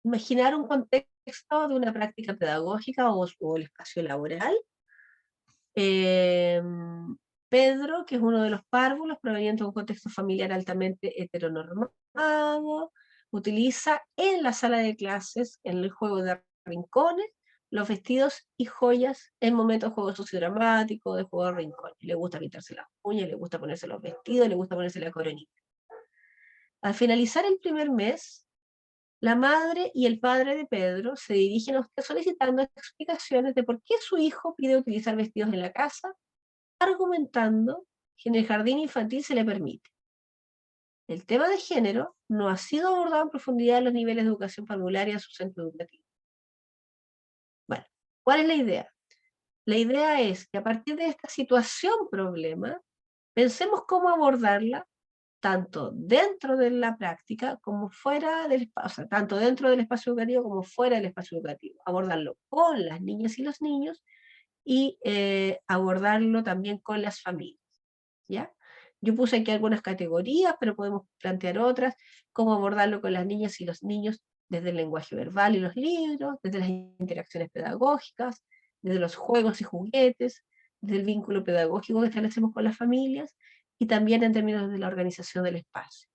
imaginar un contexto de una práctica pedagógica o el espacio laboral. Pedro, que es uno de los párvulos proveniente de un contexto familiar altamente heteronormado, utiliza en la sala de clases, en el juego de rincones, los vestidos y joyas en momentos de juego sociodramático, de juego de rincones. Le gusta pintarse las uñas, le gusta ponerse los vestidos, le gusta ponerse la coronita. Al finalizar el primer mes, la madre y el padre de Pedro se dirigen a usted solicitando explicaciones de por qué su hijo pide utilizar vestidos en la casa, argumentando que en el jardín infantil se le permite. el tema de género no ha sido abordado en profundidad en los niveles de educación parvularia de su centro educativo. Bueno, ¿cuál es la idea? La idea es que a partir de esta situación problema, pensemos cómo abordarla tanto dentro de la práctica como fuera del espacio, o sea, tanto dentro del espacio educativo como fuera del espacio educativo. Abordarlo con las niñas y los niños y abordarlo también con las familias, ¿ya? Yo puse aquí algunas categorías, pero podemos plantear otras, cómo abordarlo con las niñas y los niños desde el lenguaje verbal y los libros, desde las interacciones pedagógicas, desde los juegos y juguetes, desde el vínculo pedagógico que establecemos con las familias, y también en términos de la organización del espacio.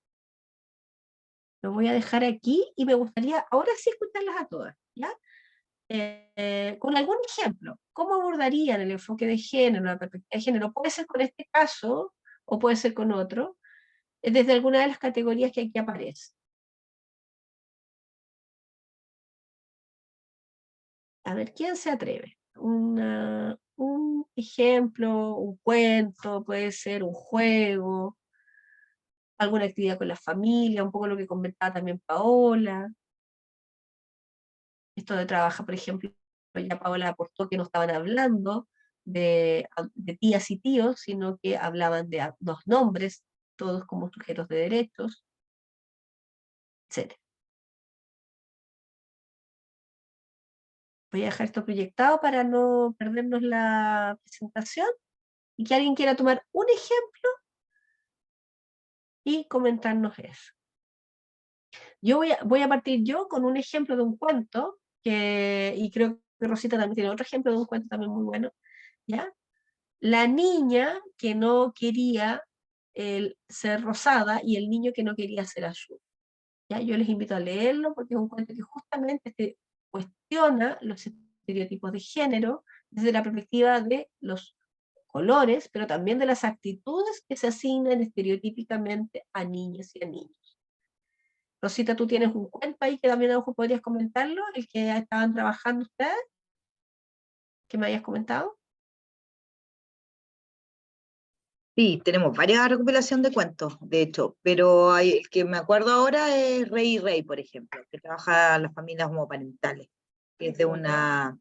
Lo voy a dejar aquí y me gustaría ahora sí escucharlas a todas, ¿ya? Con algún ejemplo, ¿cómo abordarían el enfoque de género, la perspectiva de género? Puede ser con este caso o puede ser con otro, desde alguna de las categorías que aquí aparece. A ver, ¿quién se atreve? Un ejemplo, un cuento, puede ser un juego, alguna actividad con la familia, un poco lo que comentaba también Paola. Esto de trabajar, por ejemplo, ya Paola aportó que no estaban hablando de tías y tíos, sino que hablaban de dos nombres, todos como sujetos de derechos, etc. Voy a dejar esto proyectado para no perdernos la presentación y que alguien quiera tomar un ejemplo y comentarnos eso. Yo voy a partir yo con un ejemplo de un cuento, y creo que Rosita también tiene otro ejemplo de un cuento también muy bueno, ¿ya? La niña que no quería ser rosada y el niño que no quería ser azul. ¿Ya? Yo les invito a leerlo porque es un cuento que justamente cuestiona los estereotipos de género desde la perspectiva de los colores, pero también de las actitudes que se asignan estereotípicamente a niñas y a niños. Rosita, tú tienes un cuento ahí que también a lo mejor podrías comentarlo, el que estaban trabajando ustedes, que me hayas comentado. Sí, tenemos varias recopilaciones de cuentos, de hecho, pero el que me acuerdo ahora es Rey y Rey, por ejemplo, que trabaja las familias homoparentales, que es de una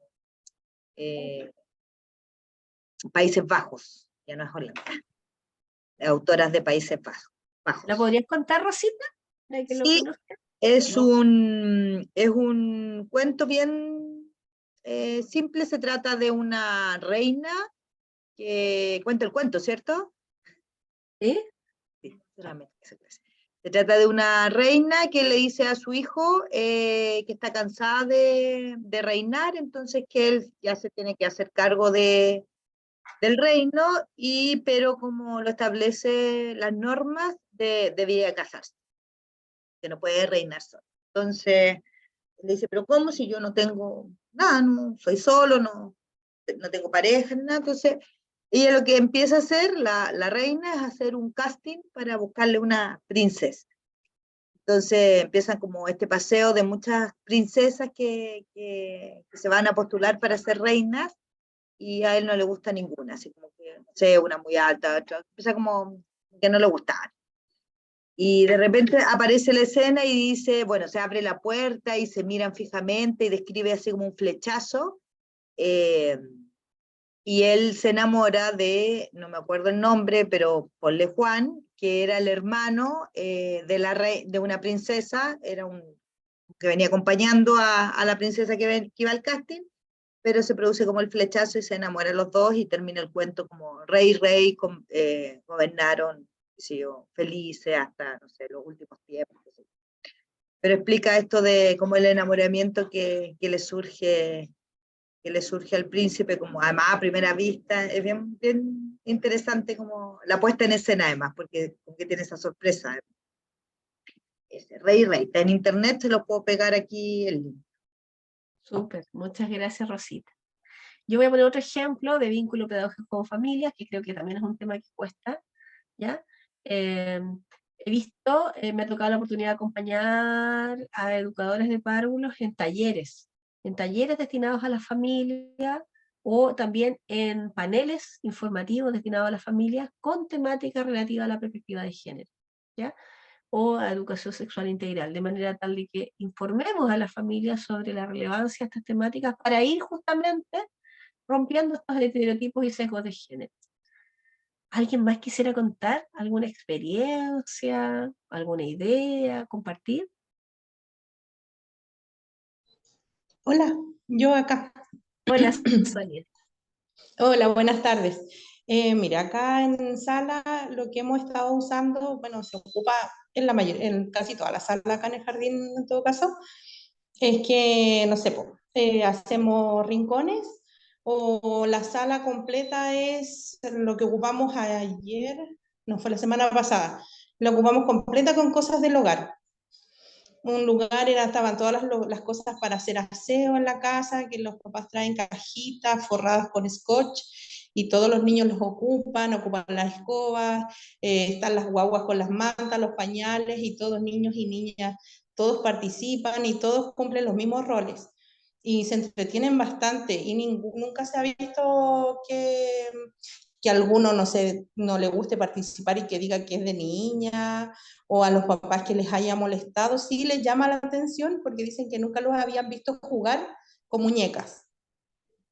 Países Bajos, ya no es Holanda, autoras de Países Bajos. ¿La podrías contar, Rosita? Para que lo Sí, conozcan. es un cuento bien simple, se trata de una reina que cuenta el cuento, ¿cierto? ¿Sí? Sí, solamente esa clase. Se trata de una reina que le dice a su hijo que está cansada de reinar, entonces que él ya se tiene que hacer cargo del reino, pero como lo establece las normas, debía casarse, que no puede reinar solo. Entonces le dice, pero ¿cómo si yo no tengo nada, no soy solo, no tengo pareja, nada? Entonces ella lo que empieza a hacer, la reina, es hacer un casting para buscarle una princesa. Entonces empiezan como este paseo de muchas princesas que se van a postular para ser reinas, y a él no le gusta ninguna, así como que, no sé, una muy alta, otra, empieza como que no le gustaban. Y de repente aparece la escena y dice, bueno, se abre la puerta y se miran fijamente y describe así como un flechazo, eh, y él se enamora de, no me acuerdo el nombre, pero ponle Juan, que era el hermano de una princesa, era un que venía acompañando a la princesa que iba al casting, pero se produce como el flechazo y se enamoran los dos y termina el cuento como rey y rey gobernaron, sí, felices hasta, no sé, los últimos tiempos. Sí. Pero explica esto de como el enamoramiento que le surge al príncipe, como además a primera vista, es bien, bien interesante como la puesta en escena además, porque tiene esa sorpresa. Ese Rey Rey, está en internet, se lo puedo pegar aquí el link. Súper, muchas gracias, Rosita. Yo voy a poner otro ejemplo de vínculo pedagógico con familias, que creo que también es un tema que cuesta, ¿ya? He visto, me ha tocado la oportunidad de acompañar a educadores de párvulos en talleres destinados a la familia, o también en paneles informativos destinados a las familias con temática relativa a la perspectiva de género, ¿ya? o a educación sexual integral, de manera tal de que informemos a las familias sobre la relevancia de estas temáticas para ir justamente rompiendo estos estereotipos y sesgos de género. ¿Alguien más quisiera contar alguna experiencia, alguna idea, compartir? Hola, yo acá. Hola, Sonia. Hola, buenas tardes. Mira, acá en sala lo que hemos estado usando, bueno, se ocupa en en casi toda la sala acá en el jardín en todo caso, es que, no sé, hacemos rincones o la sala completa es lo que ocupamos ayer, no fue la semana pasada, lo ocupamos completa con cosas del hogar. Un lugar estaban todas las cosas para hacer aseo en la casa, que los papás traen cajitas forradas con scotch y todos los niños los ocupan las escobas, están las guaguas con las mantas, los pañales y todos niños y niñas, todos participan y todos cumplen los mismos roles. Y se entretienen bastante y nunca se ha visto que a alguno no le guste participar y que diga que es de niña, o a los papás que les haya molestado, sí les llama la atención porque dicen que nunca los habían visto jugar con muñecas.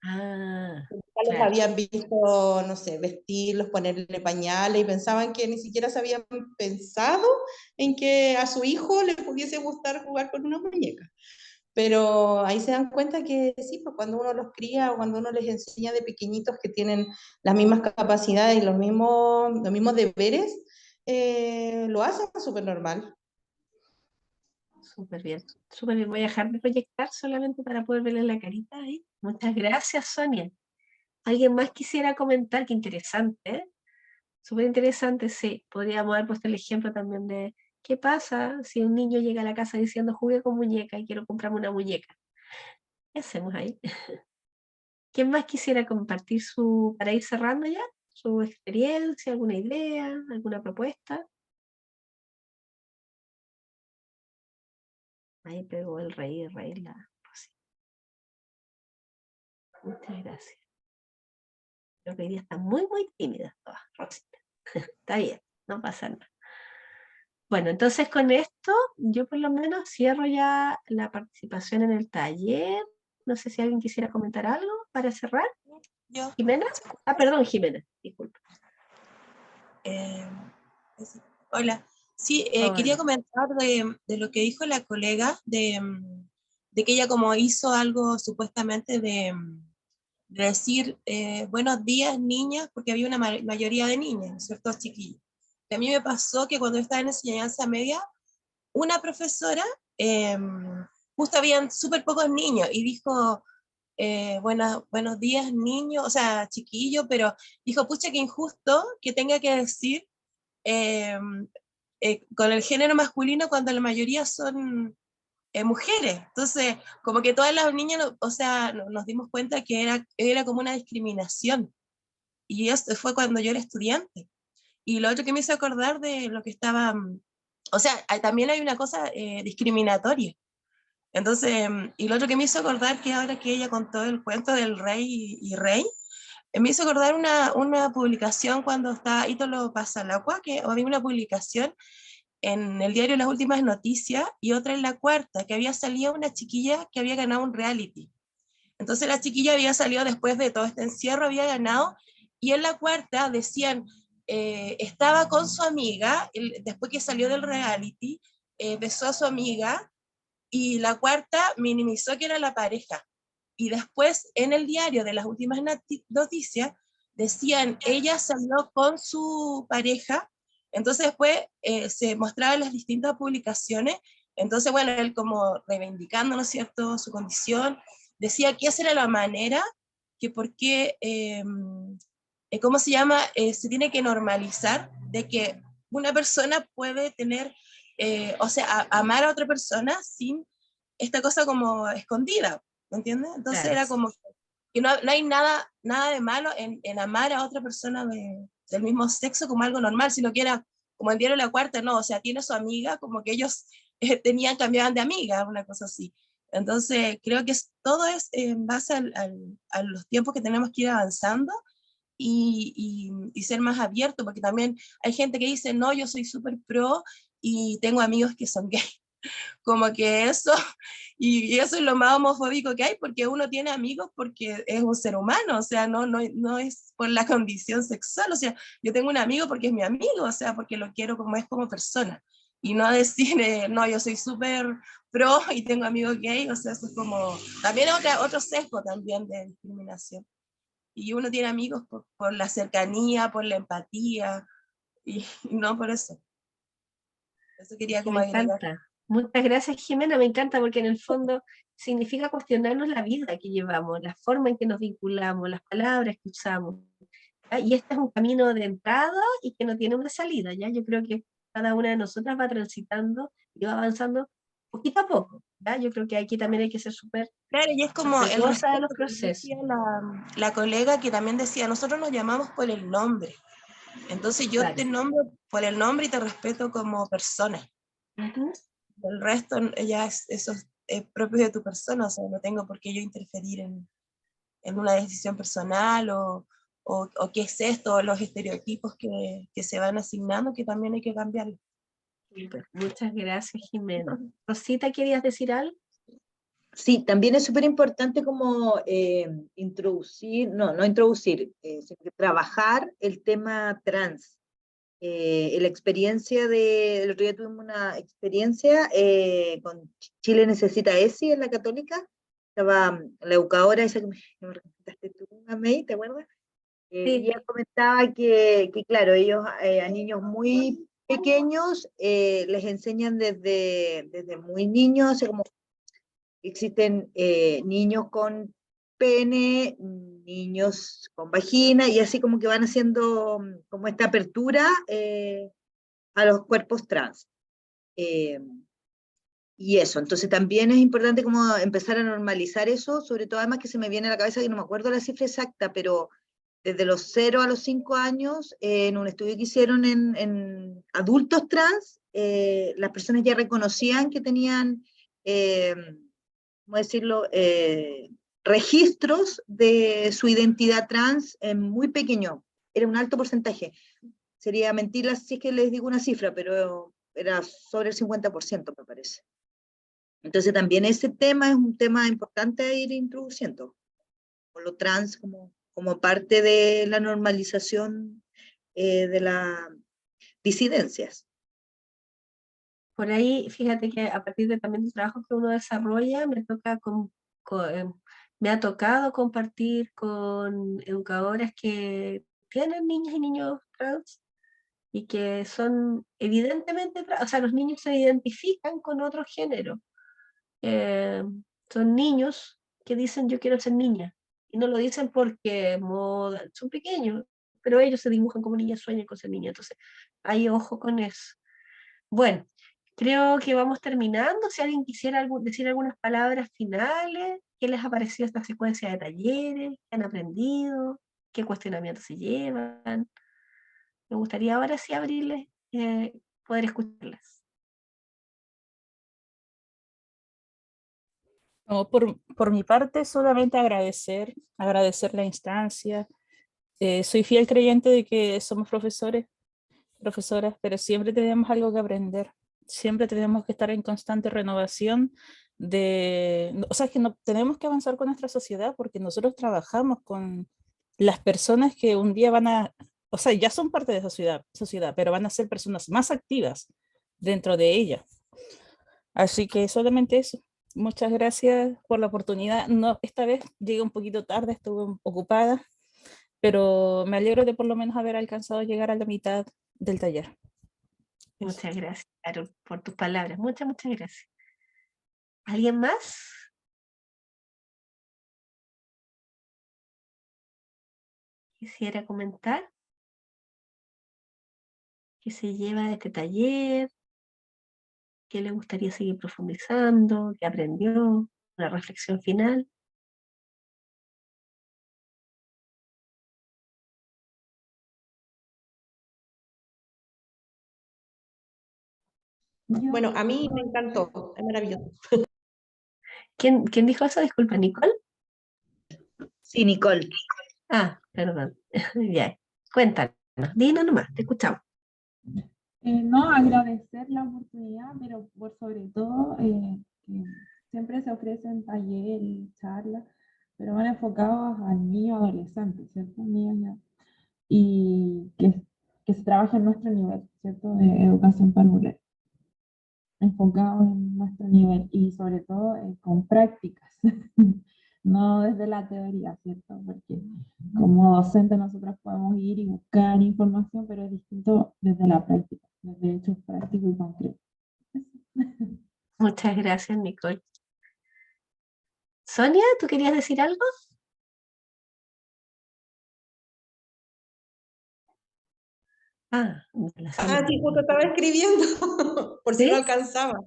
Ah, Nunca los claro. habían visto, no sé, vestirlos, ponerle pañales y pensaban que ni siquiera se habían pensado en que a su hijo le pudiese gustar jugar con una muñeca. Pero ahí se dan cuenta que sí, pues cuando uno los cría o cuando uno les enseña de pequeñitos que tienen las mismas capacidades y los mismos deberes, lo hacen súper normal. Súper bien. Súper bien. Voy a dejar de proyectar solamente para poder verle la carita ahí. Muchas gracias, Sonia. ¿Alguien más quisiera comentar? Qué interesante, ¿eh? Súper interesante, sí. Podríamos haber puesto el ejemplo también de qué pasa si un niño llega a la casa diciendo jugué con muñeca y quiero comprarme una muñeca. ¿Qué hacemos ahí? ¿Quién más quisiera compartir para ir cerrando ya, su experiencia, alguna idea, alguna propuesta? Ahí pegó el rey la Rosita. Muchas gracias. Creo que hoy día están muy, muy tímidas todas, Rosita. Está bien, no pasa nada. Bueno, entonces con esto yo por lo menos cierro ya la participación en el taller. No sé si alguien quisiera comentar algo para cerrar. Yo, ¿Jimena? Ah, perdón, Jimena, disculpa. eh, hola. Sí, Hola. quería comentar de lo que dijo la colega, de que ella como hizo algo supuestamente de decir buenos días niñas, porque había una mayoría de niñas, ¿no es cierto?, chiquillos. Que a mí me pasó que cuando estaba en enseñanza media, una profesora, justo habían súper pocos niños, y dijo, buenos días niños, o sea, chiquillo, pero dijo, pucha, qué injusto que tenga que decir con el género masculino cuando la mayoría son mujeres. Entonces, como que todas las niñas, o sea, nos dimos cuenta que era como una discriminación. Y eso fue cuando yo era estudiante. Y lo otro que me hizo acordar de lo que estaba, o sea, también hay una cosa discriminatoria. Entonces, y lo otro que me hizo acordar que ahora que ella contó el cuento del rey y rey, me hizo acordar una publicación cuando estaba Ítalo Pasalacua, que había una publicación en el diario Las Últimas Noticias y otra en La Cuarta, que había salido una chiquilla que había ganado un reality. Entonces la chiquilla había salido después de todo este encierro, había ganado, y en La Cuarta decían, estaba con su amiga, después que salió del reality, besó a su amiga, y La Cuarta minimizó que era la pareja. Y después en el diario de Las Últimas Noticias decían, ella salió con su pareja. Entonces después se mostraban las distintas publicaciones. Entonces, bueno, él como reivindicando, ¿no es cierto?, su condición, decía que esa era la manera, que porque, ¿cómo se llama?, se tiene que normalizar de que una persona puede tener, o sea, amar a otra persona sin esta cosa como escondida, ¿me entiendes? Entonces Claro. era como que no hay nada de malo en amar a otra persona del mismo sexo como algo normal, sino que era como el diario La Cuarta, no, o sea, tiene su amiga, como que ellos cambiaban de amiga, una cosa así. Entonces creo que todo es en base a los tiempos que tenemos que ir avanzando y ser más abierto, porque también hay gente que dice, no, yo soy súper pro y tengo amigos que son gays. Como que eso, y eso es lo más homofóbico que hay, porque uno tiene amigos porque es un ser humano, o sea, no es por la condición sexual, o sea, yo tengo un amigo porque es mi amigo, o sea, porque lo quiero como es como persona, y no decir, no, yo soy súper pro y tengo amigos gay, o sea, eso es como, también es otro sesgo también de discriminación. Y uno tiene amigos por la cercanía, por la empatía, y no por eso. Eso quería Que como me agregar. encanta. Muchas gracias, Jimena, me encanta porque en el fondo significa cuestionarnos la vida que llevamos, la forma en que nos vinculamos, las palabras que usamos. ¿Ya? Y este es un camino de entrada y que no tiene una salida, ¿ya? Yo creo que cada una de nosotras va transitando y va avanzando poquito a poco, ¿ya? Yo creo que aquí también hay que ser súper Claro, y es como el respetuosa de los respeto, como procesos. decía la colega que también decía, nosotros nos llamamos por el nombre. Entonces yo Claro. te nombro por el nombre y te respeto como persona. Ujú. El resto ya eso es propio de tu persona, o sea, no tengo por qué yo interferir en una decisión personal o qué es esto, o los estereotipos que se van asignando, que también hay que cambiarlos. Súper. Muchas gracias, Jimena. Rosita, ¿querías decir algo? Sí, también es súper importante como introducir, no introducir, sino que trabajar el tema trans. La experiencia el otro día tuvimos una experiencia con Chile Necesita ESI en la Católica. Estaba la educadora esa que me recomendaste tú, May, ¿te acuerdas? Y Sí. ella comentaba que claro, ellos a niños muy pequeños les enseñan desde muy niños, o sea, como existen niños con pene, niños con vagina, y así como que van haciendo como esta apertura a los cuerpos trans. Eh, y eso, entonces también es importante como empezar a normalizar eso, sobre todo además que se me viene a la cabeza que no me acuerdo la cifra exacta, pero desde los 0 a los 5 años, en un estudio que hicieron en adultos trans, las personas ya reconocían que tenían, ¿cómo decirlo?, registros de su identidad trans muy pequeño, era un alto porcentaje. Sería mentirlas si es que les digo una cifra, pero era sobre el 50%, me parece. Entonces también ese tema es un tema importante a ir introduciendo, con lo trans como parte de la normalización de las disidencias. Por ahí, fíjate que a partir de también del trabajo que uno desarrolla, me ha tocado compartir con educadoras que tienen niñas y niños trans y que son evidentemente, o sea, los niños se identifican con otro género. Son niños que dicen yo quiero ser niña y no lo dicen porque moda, son pequeños, pero ellos se dibujan como niñas, sueñan con ser niña. Entonces, hay ojo con eso. Bueno, creo que vamos terminando. Si alguien quisiera decir algunas palabras finales, ¿qué les ha parecido esta secuencia de talleres? ¿Qué han aprendido? ¿Qué cuestionamientos se llevan? Me gustaría ahora sí abrirles, poder escucharlas. No, por mi parte, solamente agradecer la instancia. Soy fiel creyente de que somos profesores, profesoras, pero siempre tenemos algo que aprender. Siempre tenemos que estar en constante renovación o sea, que no, tenemos que avanzar con nuestra sociedad porque nosotros trabajamos con las personas que un día o sea, ya son parte de esa sociedad, pero van a ser personas más activas dentro de ella. Así que solamente eso. Muchas gracias por la oportunidad. No, esta vez llegué un poquito tarde, estuve ocupada, pero me alegro de por lo menos haber alcanzado a llegar a la mitad del taller. Eso. Muchas gracias, Carol, por tus palabras. Muchas gracias. ¿Alguien más? Quisiera comentar qué se lleva de este taller, qué le gustaría seguir profundizando, qué aprendió, una reflexión final. Bueno, a mí me encantó, es maravilloso. ¿Quién dijo eso? Disculpa, ¿Nicole? Sí, Nicole. Ah, perdón. Ya, cuéntanos, dinos nomás, te escuchamos. No, agradecer la oportunidad, pero por sobre todo que siempre se ofrecen talleres, charlas, pero van enfocados al niño adolescente, ¿cierto? Niños y que se trabaje en nuestro nivel, ¿cierto? De educación parvularia, enfocado en nuestro nivel y sobre todo con prácticas, no desde la teoría, ¿cierto? Porque como docente nosotros podemos ir y buscar información, pero es distinto desde la práctica, desde hechos prácticos y concretos. Muchas gracias, Nicole. Sonia, ¿tú querías decir algo? La Sonia. Ah, sí, justo estaba escribiendo, por si ¿Sí? no alcanzaba.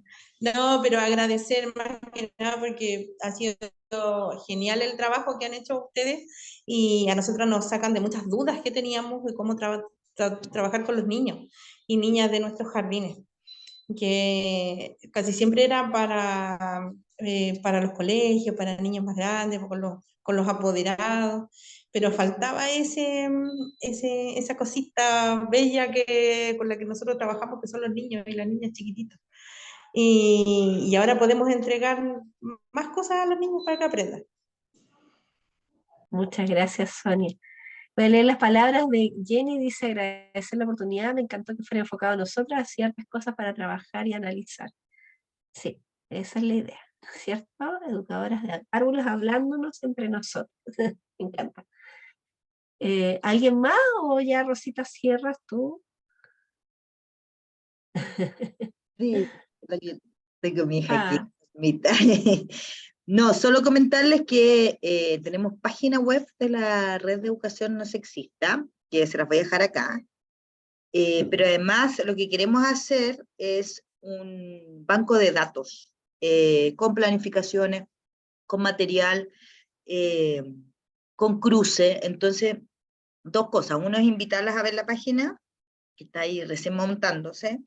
No, pero agradecer más que nada porque ha sido genial el trabajo que han hecho ustedes y a nosotros nos sacan de muchas dudas que teníamos de cómo trabajar con los niños y niñas de nuestros jardines, que casi siempre era para los colegios, para niños más grandes, con los apoderados, pero faltaba esa cosita bella con la que nosotros trabajamos, que son los niños y las niñas chiquititas. Y ahora podemos entregar más cosas a los niños para que aprendan. Muchas gracias, Sonia. Voy a leer las palabras de Jenny, dice agradecer la oportunidad, me encantó que fuera enfocado a nosotras, a ciertas cosas para trabajar y analizar. Sí, esa es la idea, ¿cierto? Educadoras de árboles hablándonos entre nosotros. Me encanta. ¿Alguien más o ya Rosita cierras tú? Sí, aquí tengo mi hija aquí. Ah, No, solo comentarles que tenemos página web de la Red de Educación No Sexista, que se las voy a dejar acá. Pero además lo que queremos hacer es un banco de datos con planificaciones, con material, con cruce. Entonces, dos cosas. Uno es invitarlas a ver la página, que está ahí recién montándose,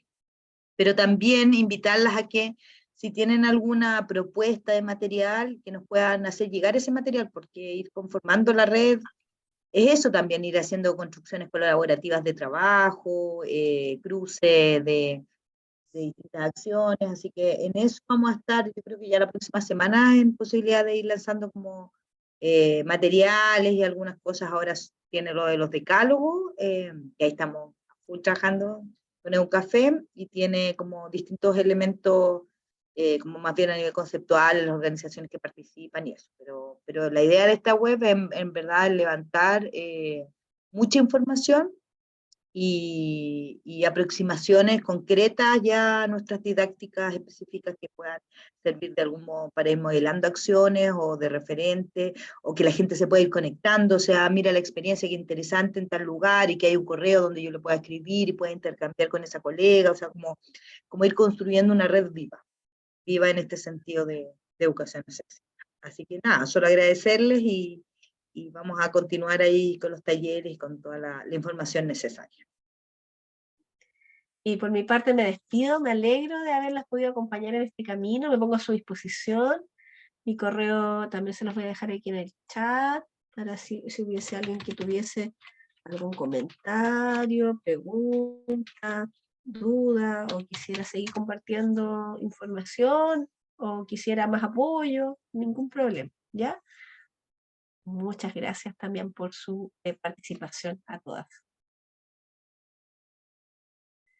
pero también invitarlas a que si tienen alguna propuesta de material, que nos puedan hacer llegar ese material, porque ir conformando la red es eso también, ir haciendo construcciones colaborativas de trabajo, cruce de distintas acciones, así que en eso vamos a estar, yo creo que ya la próxima semana en posibilidad de ir lanzando como materiales y algunas cosas. Ahora tiene lo de los decálogos, que ahí estamos trabajando con un café, y tiene como distintos elementos, como más bien a nivel conceptual, las organizaciones que participan y eso, pero la idea de esta web en verdad es levantar mucha información y aproximaciones concretas ya a nuestras didácticas específicas que puedan servir de algún modo para ir modelando acciones o de referente, o que la gente se pueda ir conectando, o sea, mira la experiencia, que interesante en tal lugar, y que hay un correo donde yo le pueda escribir y pueda intercambiar con esa colega, o sea, como ir construyendo una red viva en este sentido de educación sexual. Así que nada, solo agradecerles y vamos a continuar ahí con los talleres y con toda la información necesaria. y por mi parte me despido, me alegro de haberlas podido acompañar en este camino, me pongo a su disposición, mi correo también se los voy a dejar aquí en el chat, para si hubiese alguien que tuviese algún comentario, pregunta, duda, o quisiera seguir compartiendo información, o quisiera más apoyo, ningún problema, ¿ya? Muchas gracias también por su participación a todas.